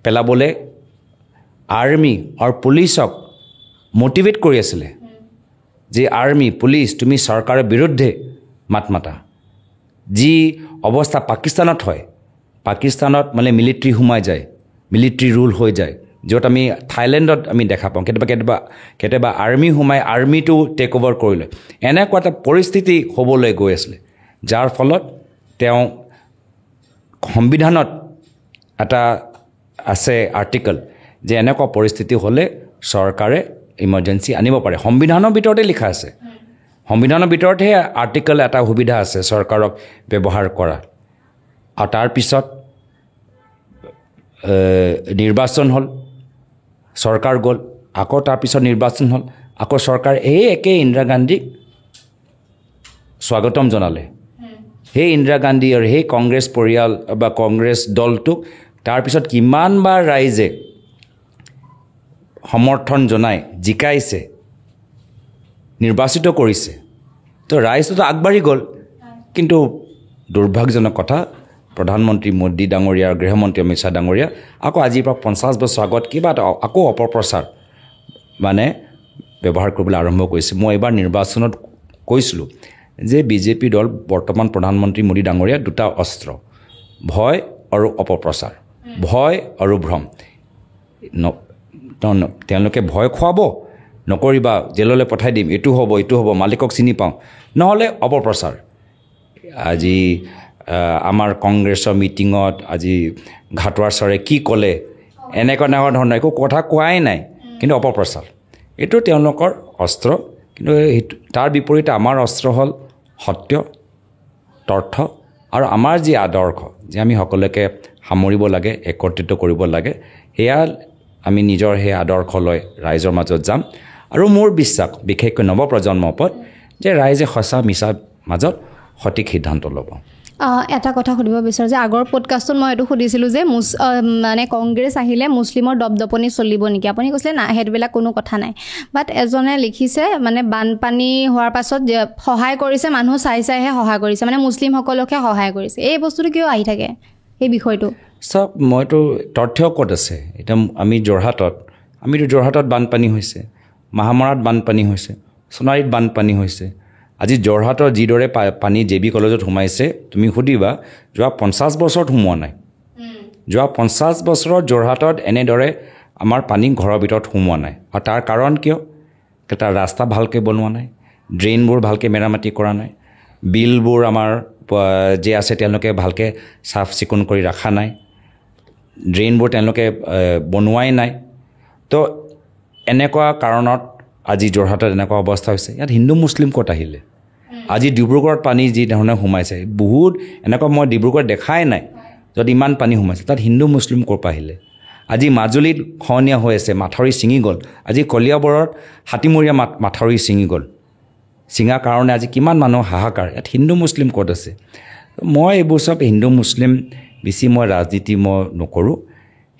পেলাবলৈ আৰ্মি আৰু পুলিচক মটিভেট কৰি আছিলে যে আৰ্মি পুলিচ তুমি চৰকাৰৰ বিৰুদ্ধে মাত মাতা যি অৱস্থা পাকিস্তানত হয় পাকিস্তানত মানে মিলিটাৰী সোমাই যায় মিলিটাৰী ৰুল হৈ যায় য'ত আমি থাইলেণ্ডত আমি দেখা পাওঁ কেতিয়াবা আৰ্মি সোমাই আৰ্মিটো টেক অভাৰ কৰিলে এনেকুৱা এটা পৰিস্থিতি হ'বলৈ গৈ আছিলে যাৰ ফলত তেওঁ সংবিধানত এটা আছে আৰ্টিকল যে এনেকুৱা পৰিস্থিতি হ'লে চৰকাৰে ইমাৰ্জেঞ্চি আনিব পাৰে সংবিধানৰ ভিতৰতে লিখা আছে সংবিধানৰ ভিতৰতহে আৰ্টিকল এটা সুবিধা আছে চৰকাৰক ব্যৱহাৰ কৰা আৰু তাৰপিছত নিৰ্বাচন হ'ল চৰকাৰ গ'ল আকৌ তাৰপিছত নিৰ্বাচন হ'ল আকৌ চৰকাৰ এই একে ইন্দিৰা গান্ধীক স্বাগতম জনালে সেই ইন্দিৰা গান্ধী আৰু সেই কংগ্ৰেছ পৰিয়াল বা কংগ্ৰেছ দলটোক তাৰপিছত কিমানবাৰ ৰাইজে সমৰ্থন জনাই জিকাইছে নিৰ্বাচিত কৰিছে তো ৰাইজটো আগবাঢ়ি গ'ল কিন্তু দুৰ্ভাগ্যজনক কথা প্ৰধানমন্ত্ৰী মোদী ডাঙৰীয়া আৰু গৃহমন্ত্ৰী অমিত শ্বাহ ডাঙৰীয়া আকৌ আজিৰ পৰা 50 বছৰ আগত কিবা এটা আকৌ অপপ্ৰচাৰ মানে ব্যৱহাৰ কৰিবলৈ আৰম্ভ কৰিছে মই এবাৰ নিৰ্বাচনত কৈছিলোঁ যে বিজেপি দল বৰ্তমান প্ৰধানমন্ত্ৰী মোদী ডাঙৰীয়া দুটা অস্ত্ৰ ভয় আৰু অপপ্ৰচাৰ ভয় আৰু ভ্ৰম তেওঁলোকে ভয় খুৱাব নকৰিবা জেললৈ পঠাই দিম এইটো হ'ব মালিকক চিনি পাওঁ নহ'লে অপপ্ৰচাৰ আজি আমাৰ কংগ্ৰেছৰ মিটিঙত আজি ঘাটোৱাৰ ছাৰে কি ক'লে এনেকুৱা ধৰণৰ একো কথা কোৱাই নাই কিন্তু অপপ্ৰচাৰ এইটো তেওঁলোকৰ অস্ত্ৰ কিন্তু তাৰ বিপৰীতে আমাৰ অস্ত্ৰ হ'ল সত্য তথ্য আৰু আমাৰ যি আদৰ্শ যে আমি সকলোকে সামৰিব লাগে, একত্ৰিত কৰিব লাগে। সেয়া আমি নিজৰ সেই আদৰ্শ লৈ ৰাইজৰ মাজত যাম। আৰু মোৰ বিশ্বাস বিশেষকৈ নৱপ্ৰজন্মৰ ওপৰত যে ৰাইজে সঁচা মিছাৰ মাজত সঠিক সিদ্ধান্ত ল'ব। এটা কথা সুধিব বিচাৰোঁ যে আগৰ পডকাষ্টত মই এইটো সুধিছিলোঁ যে মানে কংগ্ৰেছ আহিলে মুছলিমৰ দপদপনি চলিব নেকি? আপুনি কৈছিলে না, সেইবিলাক কোনো কথা নাই। বাট এজনে লিখিছে মানে বানপানী হোৱাৰ পাছত সহায় কৰিছে, মানুহ চাইহে সহায় কৰিছে, মানে মুছলিমসকলকহে সহায় কৰিছে। এই বস্তুটো কিয় আহি থাকে এই বিষয়টো? চাওক, মইতো তথ্য ক'ত আছে এতিয়া? আমিতো যোৰহাটত বানপানী হৈছে, মাহামৰাত বানপানী হৈছে, সোণাৰীত বানপানী হৈছে। আজি যোৰহাটৰ যিদৰে পানী জে বি কলেজত সোমাইছে, তুমি সুধিবা যোৱা 50 বছৰত সোমোৱা নাই। যোৱা 50 বছৰত যোৰহাটত এনেদৰে আমাৰ পানী ঘৰৰ ভিতৰত সোমোৱা নাই। আৰু তাৰ কাৰণ কিয়? তাৰ ৰাস্তা ভালকৈ বনোৱা নাই, ড্ৰেইনবোৰ ভালকৈ মেৰামতি কৰা নাই, বিলবোৰ আমাৰ যে আছে তেওঁলোকে ভালকৈ চাফ চিকুণ কৰি ৰখা নাই, ড্ৰেইনবোৰ তেওঁলোকে বনোৱাই নাই। তো এনেকুৱা কাৰণত আজি যোৰহাটত এনেকুৱা অৱস্থা হৈছে। ইয়াত হিন্দু মুছলিম ক'ত আহিলে? আজি ডিব্ৰুগড়ত পানী যি ধৰণে সোমাইছে, বহুত এনেকুৱা মই ডিব্ৰুগড়ত দেখাই নাই য'ত ইমান পানী সোমাইছে। তাত হিন্দু মুছলিম ক'ৰ পৰা আহিলে? আজি মাজুলীত খহনীয়া হৈ আছে, মাথাউৰি ছিঙি গ'ল। আজি কলিয়াবৰত হাতীমূৰীয়া মাথাউৰি ছিঙি গ'ল। ছিঙাৰ কাৰণে আজি কিমান মানুহ হাহাকাৰ। ইয়াত হিন্দু মুছলিম ক'ত আছে? মই এইবোৰ চব হিন্দু মুছলিম বেছি মই ৰাজনীতি মই নকৰোঁ।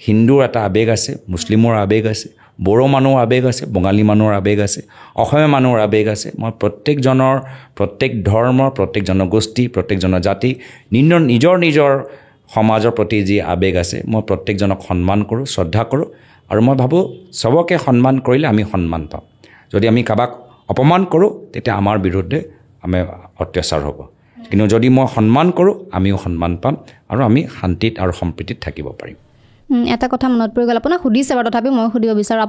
হিন্দুৰ এটা আৱেগ আছে, মুছলিমৰ আৱেগ আছে, বড়ো মানুহৰ আৱেগ আছে, বঙালী মানুহৰ আৱেগ আছে, অসমীয়া মানুহৰ আৱেগ আছে। মই প্ৰত্যেকজনৰ, প্ৰত্যেক ধৰ্মৰ, প্ৰত্যেক জনগোষ্ঠী, প্ৰত্যেক জনজাতি নিজৰ নিজৰ সমাজৰ প্ৰতি যি আৱেগ আছে, মই প্ৰত্যেকজনক সন্মান কৰোঁ, শ্ৰদ্ধা কৰোঁ। আৰু মই ভাবোঁ চবকে সন্মান কৰিলে আমি সন্মান পাম। যদি আমি কাৰোবাক অপমান কৰোঁ তেতিয়া আমাৰ বিৰুদ্ধে আমি অত্যাচাৰ হ'ব। কিন্তু যদি মই সন্মান কৰোঁ আমিও সন্মান পাম আৰু আমি শান্তিত আৰু সম্প্ৰীতিত থাকিব পাৰিম। এটা কথা মনত পৰি গ'ল, আপোনাক সুধিছে বাৰু, তথাপিও মই সুধিব বিচাৰোঁ।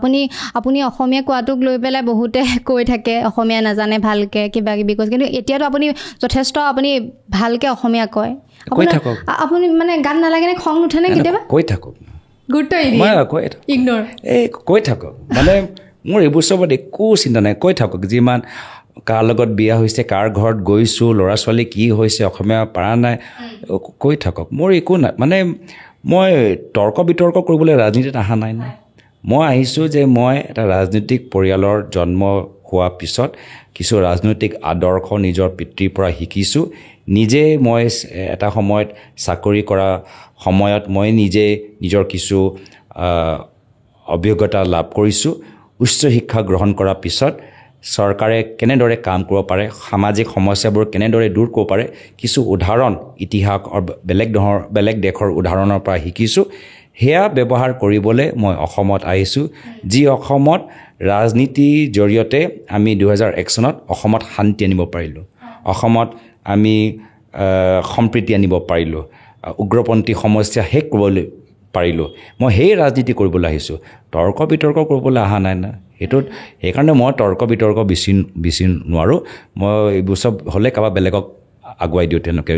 আপুনি অসমীয়া কোৱাটোক লৈ পেলাই বহুতে কৈ থাকে অসমীয়া নাজানে ভালকৈ, কিবা কিবি কৈছে, কিন্তু এতিয়াতো আপুনি যথেষ্ট ভালকৈ অসমীয়া কয়। আপুনি মানে গান নালাগেনে, খং নুঠেনে কেতিয়াবা? কৈ থাকক, গুৰুত্ব ইগনোৰ কৈ থাকক। মানে মোৰ এইবোৰ চবত একো চিন্তা নাই, কৈ থাকক। যিমান কাৰ লগত বিয়া হৈছে, কাৰ ঘৰত গৈছোঁ, ল'ৰা ছোৱালী কি হৈছে, অসমীয়া পৰা নাই, কৈ থাকক। মোৰ একো নাই, মানে মই তৰ্ক বিতৰ্ক কৰিবলৈ ৰাজনীতিত অহা নাই। মই আহিছোঁ যে মই এটা ৰাজনৈতিক পৰিয়ালৰ জন্ম হোৱাৰ পিছত কিছু ৰাজনৈতিক আদৰ্শ নিজৰ পিতৃৰ পৰা শিকিছোঁ। নিজে মই এটা সময়ত চাকৰি কৰা সময়ত মই নিজে নিজৰ কিছু অভিজ্ঞতা লাভ কৰিছোঁ। উচ্চ শিক্ষা গ্ৰহণ কৰাৰ পিছত চৰকাৰে কেনেদৰে কাম কৰিব পাৰে, সামাজিক সমস্যাবোৰ কেনেদৰে দূৰ কৰিব পাৰে, কিছু উদাহৰণ ইতিহাস বেলেগ দেশৰ উদাহৰণৰ পৰা শিকিছোঁ। সেয়া ব্যৱহাৰ কৰিবলৈ মই অসমত আহিছোঁ। যি অসমত ৰাজনীতিৰ জৰিয়তে আমি 2001 চনত অসমত শান্তি আনিব পাৰিলোঁ, অসমত আমি সম্প্ৰীতি আনিব পাৰিলোঁ, উগ্ৰপন্থী সমস্যা শেষ কৰিবলৈ পাৰিলোঁ। মই সেই ৰাজনীতি কৰিবলৈ আহিছোঁ, তৰ্ক বিতৰ্ক কৰিবলৈ অহা নাই না। সেইকাৰণে মই তৰ্ক বিতৰ্ক বেছি নোৱাৰোঁ। মই এইবোৰ চব হ'লে কাৰোবাৰ বেলেগক আগুৱাই দিওঁ, তেওঁলোকে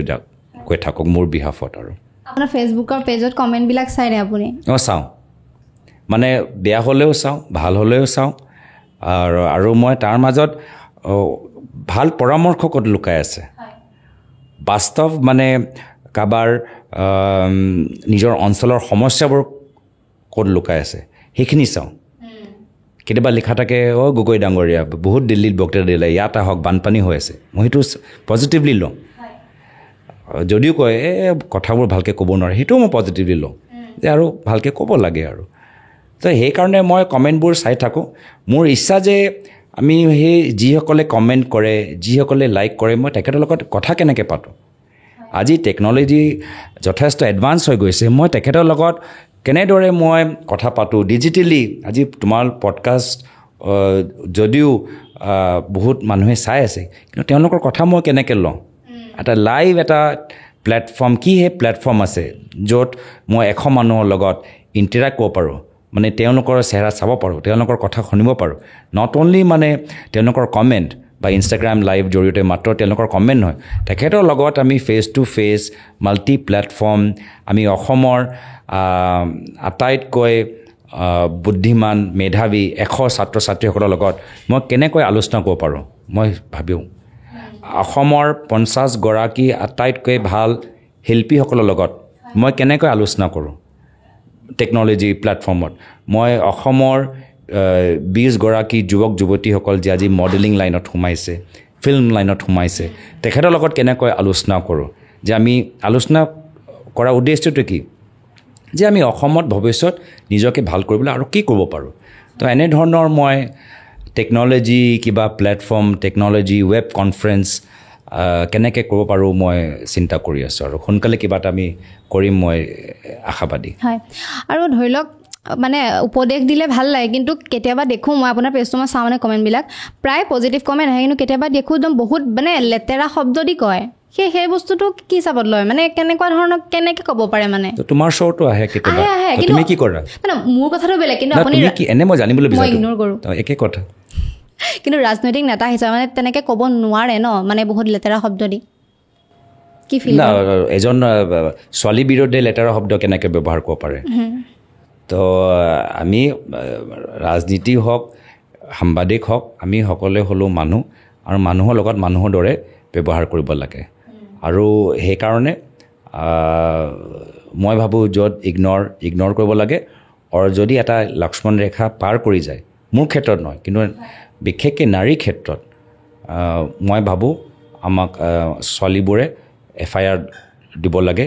কৈ থাকক মোৰ বিহাফত। আৰু আপোনাৰ ফেচবুকৰ পেজত কমেণ্টবিলাক চাইনে আপুনি? চাওঁ, মানে বেয়া হ'লেও চাওঁ, ভাল হ'লেও চাওঁ। আৰু মই তাৰ মাজত ভাল পৰামৰ্শ ক'ত লুকাই আছে, বাস্তৱ মানে কাৰোবাৰ নিজৰ অঞ্চলৰ সমস্যাবোৰ ক'ত লুকাই আছে সেইখিনি চাওঁ। কেতিয়াবা লিখা থাকে, গগৈ ডাঙৰীয়া বহুত দিল্লীত বক্তৃতা দিলে, ইয়াত আহক বানপানী হৈ আছে, মই সেইটো পজিটিভলি লওঁ। যদিও কয় কথাবোৰ ভালকৈ ক'ব নোৱাৰে, সেইটোও মই পজিটিভলি লওঁ যে আৰু ভালকৈ ক'ব লাগে। আৰু তো সেইকাৰণে মই কমেণ্টবোৰ চাই থাকোঁ। মোৰ ইচ্ছা যে আমি সেই যিসকলে কমেণ্ট কৰে, যিসকলে লাইক কৰে, মই তেখেতৰ লগত কথা কেনেকৈ পাতোঁ। আজি টেকন'লজি যথেষ্ট এডভান্স হৈ গৈছে, মই তেখেতৰ লগত কেনেদৰে মই কথা পাতোঁ ডিজিটেলি। আজি তোমাৰ পডকাষ্ট যদিও বহুত মানুহে চাই আছে, কিন্তু তেওঁলোকৰ কথা মই কেনেকৈ লওঁ। এটা লাইভ এটা প্লেটফৰ্ম, কি সেই প্লেটফৰ্ম আছে য'ত মই 100 মানুহৰ লগত ইণ্টাৰেক্ট কৰিব পাৰোঁ, মানে তেওঁলোকৰ চেহেৰা চাব পাৰোঁ, তেওঁলোকৰ কথা শুনিব পাৰোঁ। নট অনলি মানে তেওঁলোকৰ কমেণ্ট বা ইনষ্টাগ্ৰাম লাইভ জৰিয়তে মাত্ৰ তেওঁলোকৰ কমেণ্ট নহয়, তেখেতৰ লগত আমি face to face multi platform, আমি অসমৰ আটাইতকৈ বুদ্ধিমান মেধাৱী 100 ছাত্ৰ ছাত্ৰীসকলৰ লগত মই কেনেকৈ আলোচনা কৰিব পাৰোঁ। মই ভাবোঁ অসমৰ 50 গৰাকী আটাইতকৈ ভাল শিল্পীসকলৰ লগত মই কেনেকৈ আলোচনা কৰোঁ টেকন'লজি প্লেটফৰ্মত মই অসমৰ 20গৰাকী যুৱক যুৱতীসকল যে আজি মডেলিং লাইনত সোমাইছে ফিল্ম লাইনত সোমাইছে তেখেতৰ লগত কেনেকৈ আলোচনা কৰোঁ যে আমি আলোচনা কৰাৰ উদ্দেশ্যটো কি যে আমি অসমত ভৱিষ্যত নিজকে ভাল কৰিবলৈ আৰু কি কৰিব পাৰোঁ তো এনেধৰণৰ মই টেকন'লজি কিবা প্লেটফৰ্ম টেকন'লজি ৱেব কনফাৰেঞ্চ কেনেকৈ কৰিব পাৰোঁ মই চিন্তা কৰি আছোঁ আৰু সোনকালে কিবা এটা আমি কৰিম মই আশাবাদী হয় আৰু ধৰি লওক মানে উপদেশ দিলে ভাল লাগে কিন্তু কেতিয়াবা দেখোঁ মই আপোনাৰ পেজটো মই চাওঁ মানে কমেণ্টবিলাক প্ৰায় পজিটিভ কমেণ্ট আহে কিন্তু কেতিয়াবা দেখোঁ একদম বহুত মানে লেতেৰা শব্দ দি কয় সেই বস্তুটো কি হিচাপত লয় মানে কেনেকুৱা ধৰণৰ কেনেকৈ ক'ব পাৰে মানে তোমাৰ শ্ব'টো আহে কেতিয়াবা তুমি কি কৰা মানে মোৰ কথাটো বেলেগ কিন্তু আপুনি কি এনে মই জানিবলৈ মই ইগন'ৰ কৰোঁ একে কথা কিন্তু ৰাজনৈতিক নেতা হিচাপে মানে তেনেকৈ ক'ব নোৱাৰে ন মানে বহুত লেতেৰা শব্দ দি কি ফিল না এজন ছোৱালী বিৰোধে লেতেৰা শব্দ কেনেকৈ ব্যৱহাৰ কৰিব পাৰে তো আমি ৰাজনীতি হওক সাংবাদিক হওক আমি সকলোৱে হ'লেও মানুহ আৰু মানুহৰ লগত মানুহৰ দৰে ব্যৱহাৰ কৰিব লাগে আৰু সেইকাৰণে মই ভাবোঁ য'ত ইগন'ৰ কৰিব লাগে আৰু যদি এটা লক্ষ্মণ ৰেখা পাৰ কৰি যায় মোৰ ক্ষেত্ৰত নহয় কিন্তু বিশেষকৈ নাৰীৰ ক্ষেত্ৰত মই ভাবোঁ আমাক ছোৱালীবোৰে FIR দিব লাগে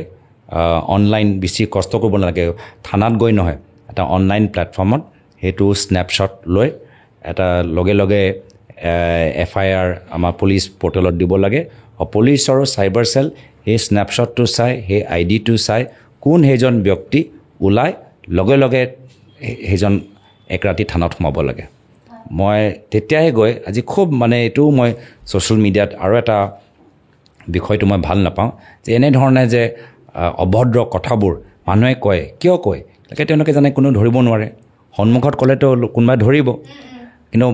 অনলাইন বেছি কষ্ট কৰিব নালাগে থানাত গৈ নহয় এটা অনলাইন প্লেটফৰ্মত সেইটো স্নেপশ্বট লৈ এটা লগে লগে FIR আমাৰ পুলিচ পৰ্টেলত দিব লাগে আৰু পুলিচ আৰু চাইবাৰ চেল সেই স্নেপশ্বটটো চাই সেই আইডিটো চাই কোন সেইজন ব্যক্তি ওলাই লগে লগে সেইজন এক ৰাতি থানাত সোমাব লাগে মই তেতিয়াহে গৈ আজি খুব মানে এইটোও মই ছ'চিয়েল মিডিয়াত আৰু এটা বিষয়টো মই ভাল নাপাওঁ যে এনেধৰণে যে অভদ্ৰ কথাবোৰ মানুহে কয় কিয় কয় তাকে তেওঁলোকে জানে কোনো ধৰিব নোৱাৰে সন্মুখত ক'লেতো কোনোবাই ধৰিব কিন্তু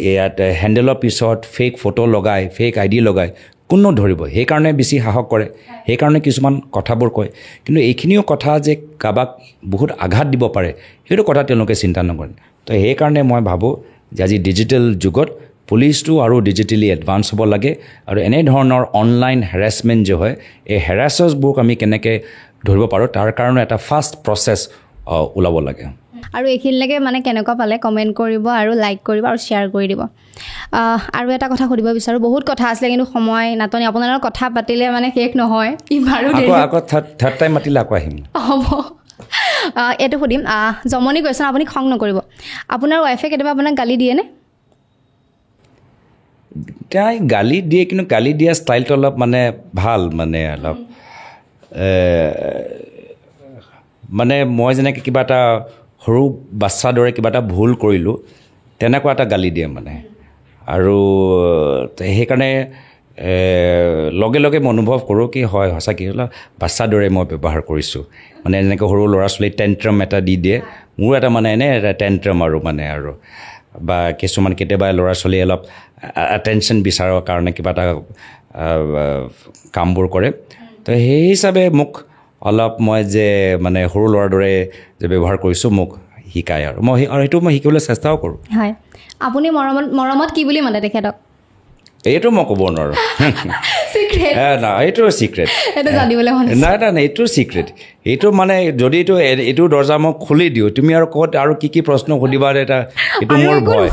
ইয়াত হেণ্ডেলৰ পিছত ফেক ফটো লগাই ফেক আইডি লগাই কোনো ধৰিব সেইকাৰণে বেছি সাহস কৰে সেইকাৰণে কিছুমান কথাবোৰ কয় কিন্তু এইখিনিও কথা যে কাৰোবাক বহুত আঘাত দিব পাৰে সেইটো কথা তেওঁলোকে চিন্তা নকৰে তো সেইকাৰণে মই ভাবোঁ যে আজি ডিজিটেল যুগত পুলিচটো আৰু ডিজিটেলি এডভান্স হ'ব লাগে আৰু এনেধৰণৰ অনলাইন হেৰাছমেণ্ট যে হয় এই হেৰাছাৰ্ছবোৰক আমি কেনেকৈ ধৰিব পাৰোঁ তাৰ কাৰণে এটা ফাষ্ট প্ৰচেছ ওলাব লাগে আৰু এইখিনিলৈকে মানে কেনেকুৱা পালে কমেণ্ট কৰিব আৰু লাইক কৰিব আৰু শ্বেয়াৰ কৰি দিব আৰু এটা কথা সুধিব বিচাৰোঁ বহুত কথা আছিলে কিন্তু সময় নাটনি আপোনাৰ লগত কথা পাতিলে মানে শেষ নহয় ইমাৰো আকৌ থাৰ্ড টাইম মাতিলে আকৌ আহিম হ'ব এইটো সুধিম জমনি কুৱেশ্যন আপুনি খং নকৰিব আপোনাৰ ৱাইফে কেতিয়াবা আপোনাক গালি দিয়েনে তাই গালি দিয়ে কিন্তু গালি দিয়া ষ্টাইলটো অলপ মানে ভাল মানে অলপ মানে মই যেনেকৈ কিবা এটা সৰু বাচ্চাৰ দৰে কিবা এটা ভুল কৰিলোঁ তেনেকুৱা এটা গালি দিয়ে মানে আৰু সেইকাৰণে লগে লগে মই অনুভৱ কৰোঁ কি হয় সঁচাকৈ অলপ বাচ্চাৰ দৰে মই ব্যৱহাৰ কৰিছোঁ মানে যেনেকৈ সৰু ল'ৰা ছোৱালী টেণ্ট্ৰাম এটা দি দিয়ে মোৰ এটা মানে এনে এটা টেণ্ট্ৰাম আৰু মানে আৰু বা কিছুমান কেতিয়াবা ল'ৰা ছোৱালী অলপ এটেনশ্যন বিচাৰৰ কাৰণে কিবা এটা কামবোৰ কৰে তো সেই হিচাপে মোক অলপ মই যে মানে সৰু ল'ৰাৰ দৰে যে ব্যৱহাৰ কৰিছোঁ মোক শিকায় আৰু মই সেইটো মই শিকিবলৈ চেষ্টাও কৰোঁ হয় আপুনি মৰমত কি বুলি মাতে তেখেতক এইটো মই ক'ব নোৱাৰোঁ না এইটো চিক্ৰেট নাই এইটো চিক্ৰেট এইটো মানে যদি এইটো দৰ্জা মই খুলি দিওঁ তুমি আৰু ক'ত আৰু কি প্ৰশ্ন সুধিবা এটা এইটো মোৰ ভয়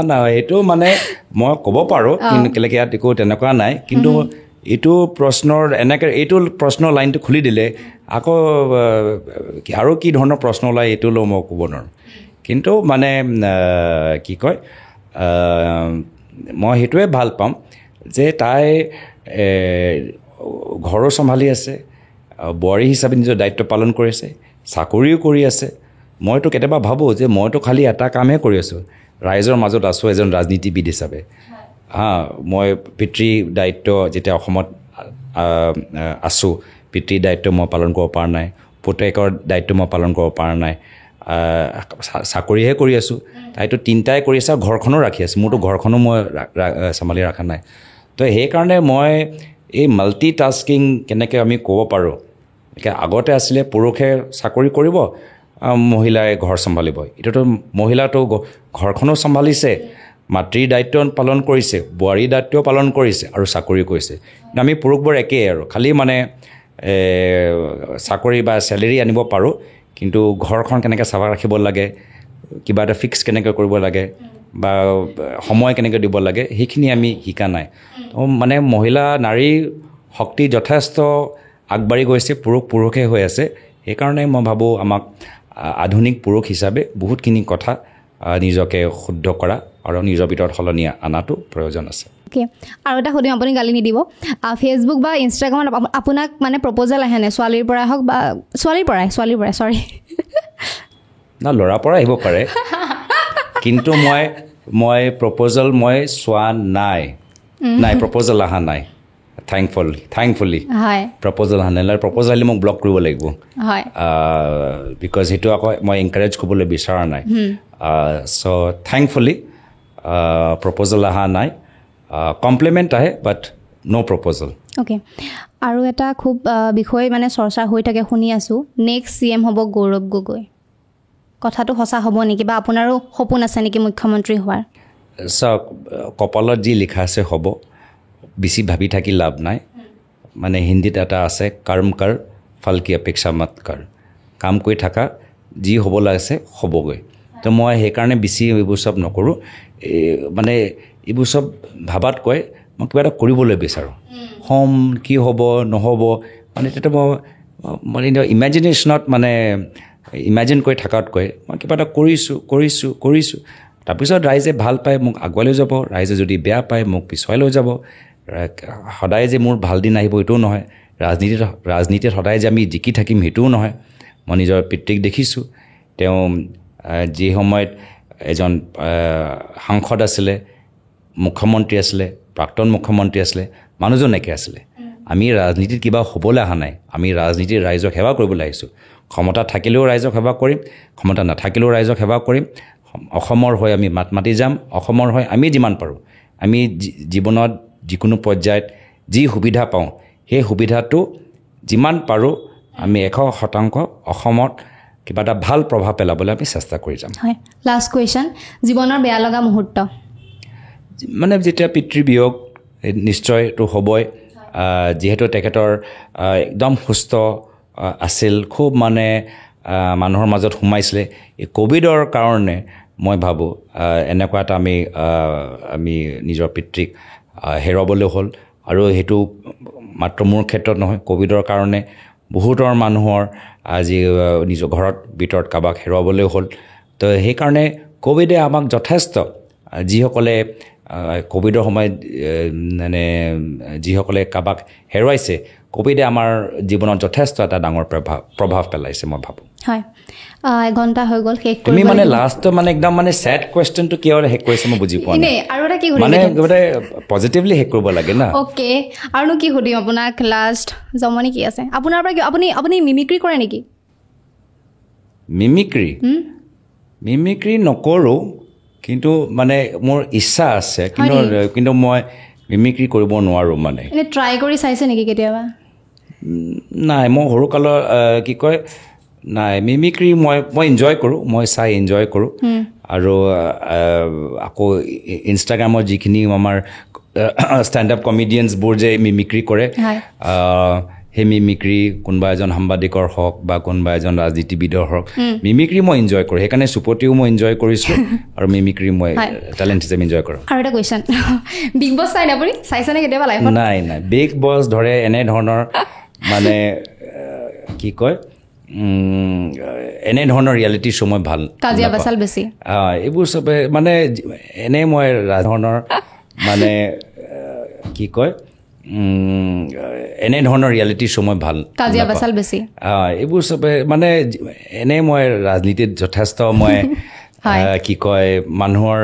না এইটো মানে মই ক'ব পাৰোঁ কিন্তু কেলেকে ইয়াত একো তেনেকুৱা নাই কিন্তু এইটো প্ৰশ্নৰ এনেকৈ এইটো প্ৰশ্নৰ লাইনটো খুলি দিলে আকৌ আৰু কি ধৰণৰ প্ৰশ্ন ওলায় এইটোলৈ মই ক'ব নোৱাৰোঁ কিন্তু মানে কি কয় মই সেইটোৱে ভাল পাম যে তাই ঘৰো চম্ভালি আছে বোৱাৰী হিচাপে নিজৰ দায়িত্ব পালন কৰি আছে চাকৰিও কৰি আছে মইতো কেতিয়াবা ভাবোঁ যে মইতো খালি এটা কামহে কৰি আছোঁ ৰাইজৰ মাজত আছোঁ এজন ৰাজনীতিবিদ হিচাপে মই পিতৃ দায়িত্ব যেতিয়া অসমত আছোঁ পিতৃ দায়িত্ব মই পালন কৰিব পৰা নাই পুতেকৰ দায়িত্ব মই পালন কৰিব পৰা নাই চাকৰিহে কৰি আছোঁ তাইতো তিনিটাই কৰি আছে আৰু ঘৰখনো ৰাখি আছে মোৰতো ঘৰখনো মই চম্ভালি ৰখা নাই তো সেইকাৰণে মই এই মাল্টিটাস্কিং কেনেকৈ আমি ক'ব পাৰোঁ আগতে আছিলে পুৰুষে চাকৰি কৰিব মহিলাই ঘৰ চম্ভালিব এতিয়াতো মহিলাটো ঘৰখনো চম্ভালিছে মাতৃৰ দায়িত্ব পালন কৰিছে বোৱাৰীৰ দায়িত্ব পালন কৰিছে আৰু চাকৰি কৰিছে আমি পুৰুষবোৰ একেই আৰু খালি মানে চাকৰি বা চেলেৰি আনিব পাৰোঁ কিন্তু ঘৰখন কেনেকৈ চাফা ৰাখিব লাগে কিবা এটা ফিক্স কেনেকৈ কৰিব লাগে বা সময় কেনেকৈ দিব লাগে সেইখিনি আমি শিকা নাই মানে মহিলা নাৰী শক্তি যথেষ্ট আগবাঢ়ি গৈছে পুৰুষে হৈ আছে সেইকাৰণে মই ভাবোঁ আমাক আধুনিক পুৰুষ হিচাপে বহুতখিনি কথা নিজকে শুদ্ধ কৰা আৰু নিজৰ ভিতৰত সলনি অনাটো প্ৰয়োজন আছে অ'কে আৰু এটা সুধিম আপুনি গালি নিদিব ফেচবুক বা ইনষ্টাগ্ৰামত আপোনাক মানে প্ৰপ'জেল আহেনে ছোৱালীৰ পৰাই হওক বা ছোৱালীৰ পৰাই চৰি না ল'ৰাৰ পৰা আহিব পাৰে কিন্তু মই প্ৰপ'জেল মই চোৱা নাই প্ৰপ'জেল অহা নাই থেংকফুলি হয় প্ৰপ'জেল অহা নাই প্ৰপ'জেল আহিলে মোক ব্লক কৰিব লাগিব হয় বিকজ সেইটো আকৌ মই এনকাৰেজ কৰিবলৈ বিচৰা নাই চ' থেংকফুলি প্ৰপ'জেল অহা নাই কমপ্লিমেণ্ট আহে বাট ন' প্ৰপ'জেল অ'কে আৰু এটা খুব বিষয় মানে চৰ্চা হৈ থাকে শুনি আছোঁ নেক্সট CM হ'ব গৌৰৱ গগৈ কথাটো সঁচা হ'ব নেকি বা আপোনাৰো সপোন আছে নেকি মুখ্যমন্ত্ৰী হোৱাৰ চাওক কপালত যি লিখা আছে হ'ব বেছি ভাবি থাকি লাভ নাই মানে হিন্দীত এটা আছে কৰ্ম কৰ ফল কি অপেক্ষা মত কৰ কাম কৰি থকা যি হ'ব লাগিছে হ'বগৈ তো মই সেইকাৰণে বেছি এইবোৰ চব নকৰোঁ মানে এইবোৰ চব ভাবাতকৈ মই কিবা এটা কৰিবলৈ বিচাৰোঁ কি হ'ব নহ'ব মানে তেতিয়া মই মানে ইমেজিনেশ্যনত মানে ইমেজিন কৰি থকাতকৈ মই কিবা এটা কৰিছোঁ তাৰপিছত ৰাইজে ভাল পায় মোক আগুৱাই লৈ যাব ৰাইজে যদি বেয়া পায় মোক পিছুৱাই লৈ যাব সদায় যে মোৰ ভাল দিন আহিব এইটোও নহয় ৰাজনীতিত সদায় যে আমি জিকি থাকিম সেইটোও নহয় মই নিজৰ পিতৃক দেখিছোঁ তেওঁ যি সময়ত এজন সাংসদ আছিলে মুখ্যমন্ত্ৰী আছিলে প্ৰাক্তন মুখ্যমন্ত্ৰী আছিলে মানুহজন একে আছিলে আমি ৰাজনীতিত কিবা হ'বলৈ অহা নাই আমি ৰাজনীতিৰ ৰাইজক সেৱা কৰিবলৈ আহিছোঁ ক্ষমতা থাকিলেও ৰাইজক সেৱা কৰিম ক্ষমতা নাথাকিলেও ৰাইজক সেৱা কৰিম অসমৰ হৈ আমি মাত মাতি যাম অসমৰ হৈ আমি যিমান পাৰোঁ আমি জীৱনত যিকোনো পৰ্যায়ত যি সুবিধা পাওঁ সেই সুবিধাটো যিমান পাৰোঁ আমি 100% অসমত কিবা এটা ভাল প্ৰভাৱ পেলাবলৈ আমি চেষ্টা কৰি যাম হয় লাষ্ট কুৱেশ্যন জীৱনৰ বেয়া লগা মুহূৰ্ত মানে যেতিয়া পিতৃ বিয়োগ নিশ্চয় এইটো হ'বই যিহেতু তেখেতৰ একদম সুস্থ আছিল খুব মানে মানুহৰ মাজত সোমাইছিলে এই ক'ভিডৰ কাৰণে মই ভাবোঁ এনেকুৱা এটা আমি নিজৰ পিতৃক হেৰুৱাবলৈ হ'ল আৰু সেইটো মাত্ৰ মোৰ ক্ষেত্ৰত নহয় ক'ভিডৰ কাৰণে বহুতৰ মানুহৰ আজি নিজৰ ঘৰত ভিতৰত কাৰোবাক হেৰুৱাবলৈ হ'ল তো সেইকাৰণে ক'ভিডে আমাক যথেষ্ট যিসকলে ক'ভিডৰ সময়ত মানে যিসকলে কাৰোবাক হেৰুৱাইছে ক'ভিডে আমাৰ জীৱনত যথেষ্ট এটা ডাঙৰ প্ৰভাৱ পেলাইছে মই ভাবোঁ হয় এঘণ্টা হৈ গ'ল শেষ তুমি মানে লাষ্ট মানে একদম মানে ছেড কুৱেশ্যনটো কিয় শেষ কৰিছে মই বুজি পোৱা নাই আৰু এটা কি মানে পজিটিভলি শেষ কৰিব লাগে না অ'কে আৰুনো কি সুধিম আপোনাক লাষ্ট জমনি কি আছে আপোনাৰ পৰা আপুনি মিমিক্ৰি কৰে নেকি মিমিক্ৰি নকৰোঁ কিন্তু মানে মোৰ ইচ্ছা আছে কিন্তু মই মিমিক্ৰি কৰিব নোৱাৰোঁ মানে এনে ট্ৰাই কৰি চাইছে নেকি কেতিয়াবা নাই মই সৰুকালৰ কি কয় নাই মিমিক্ৰি মই এনজয় কৰোঁ মই চাই এনজয় কৰোঁ আৰু আকৌ ইনষ্টাগ্ৰামত যিখিনি আমাৰ ষ্টেণ্ড আপ কমেডিয়ানছবোৰ যে মিমিক্ৰি কৰে সেই মিমিক্ৰি কোনোবা এজন সাংবাদিকৰ হওক বা কোনোবা এজন ৰাজনীতিবিদৰ হওক মিমিক্ৰি মই এনজয় কৰোঁ সেইকাৰণে চুপতিও মই এনজয় কৰিছোঁ আৰু মিমিক্ৰি মই টেলেণ্ট হিচাপে এনজয় কৰোঁ আৰু এটা কুৱেশ্যন বিগ বছ চাই আপুনি চাইছেনে কেতিয়াবা লাইফত নাই বিগ বছ ধৰে এনেধৰণৰ মানে কি কয় এনেধৰণৰ ৰিয়েলিটি শ্ব' মই ভাল কাজিয়া পেচাল বেছি এইবোৰ চবে মানে এনেই মই ৰাজধৰণৰ মানে কি কয় এনেধৰণৰ ৰিয়েলিটি শ্ব' মই ভাল কাজিয়া পেচাল বেছি এইবোৰ চবে মানে এনেই মই ৰাজনীতিত যথেষ্ট মই কি কয় মানুহৰ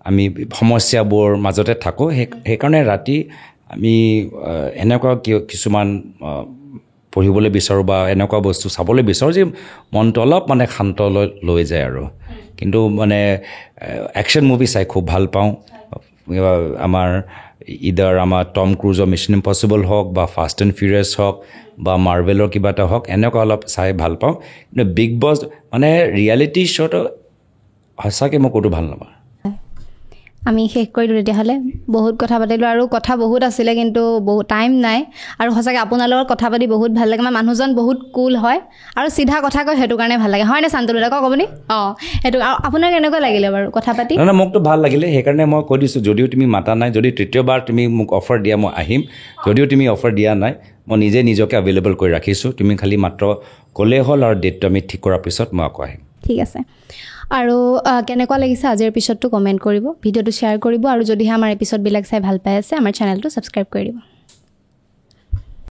আমি সমস্যাবোৰ মাজতে থাকোঁ সেইকাৰণে ৰাতি আমি এনেকুৱা কিছুমান পঢ়িবলৈ বিচাৰোঁ বা এনেকুৱা বস্তু চাবলৈ বিচাৰোঁ যে মনটো অলপ মানে শান্ত লৈ যায় আৰু কিন্তু মানে একশ্যন মুভি চাই খুব ভাল পাওঁ আমাৰ ইদাৰ আমাৰ টম ক্ৰুজৰ মিছন ইম্পচিবল হওক বা ফাষ্ট এণ্ড ফিউৰিয়াছ হওক বা মাৰ্ভেলৰ কিবা এটা হওক এনেকুৱা অলপ চাই ভাল পাওঁ কিন্তু বিগ বছ মানে ৰিয়েলিটি শ্ব'টো সঁচাকৈ মই ক'তো ভাল নাপাওঁ আমি শেষ কৰি দিওঁ তেতিয়াহ'লে বহুত কথা পাতিলোঁ আৰু কথা বহুত আছিলে কিন্তু বহুত টাইম নাই আৰু সঁচাকৈ আপোনাৰ লগত কথা পাতি বহুত ভাল লাগে মানে মানুহজন বহুত কুল হয় আৰু চিধা কথা কয় সেইটো কাৰণে ভাল লাগে হয়নে শান্তনু দা কওক আপুনি সেইটো আৰু আপোনাৰ কেনেকুৱা লাগিলে বাৰু কথা পাতি নহয় মোকতো ভাল লাগিলে সেইকাৰণে মই কৈ দিছোঁ যদিও তুমি মাতা নাই যদি তৃতীয়বাৰ তুমি মোক অফাৰ দিয়া মই আহিম যদিও তুমি অফাৰ দিয়া নাই মই নিজে নিজকে এভেইলেবল কৰি ৰাখিছোঁ তুমি খালি মাত্ৰ ক'লেই হ'ল আৰু ডেটটো আমি ঠিক কৰাৰ পিছত মই আকৌ আহিম ঠিক আছে আৰু কেনেকুৱা লাগিছে আজিৰ এপিছডটো কমেণ্ট কৰিব ভিডিঅ'টো শ্বেয়াৰ কৰিব আৰু যদিহে আমাৰ এপিছডবিলাক চাই ভাল পাই আছে আমাৰ চেনেলটো ছাবস্ক্ৰাইব কৰি দিব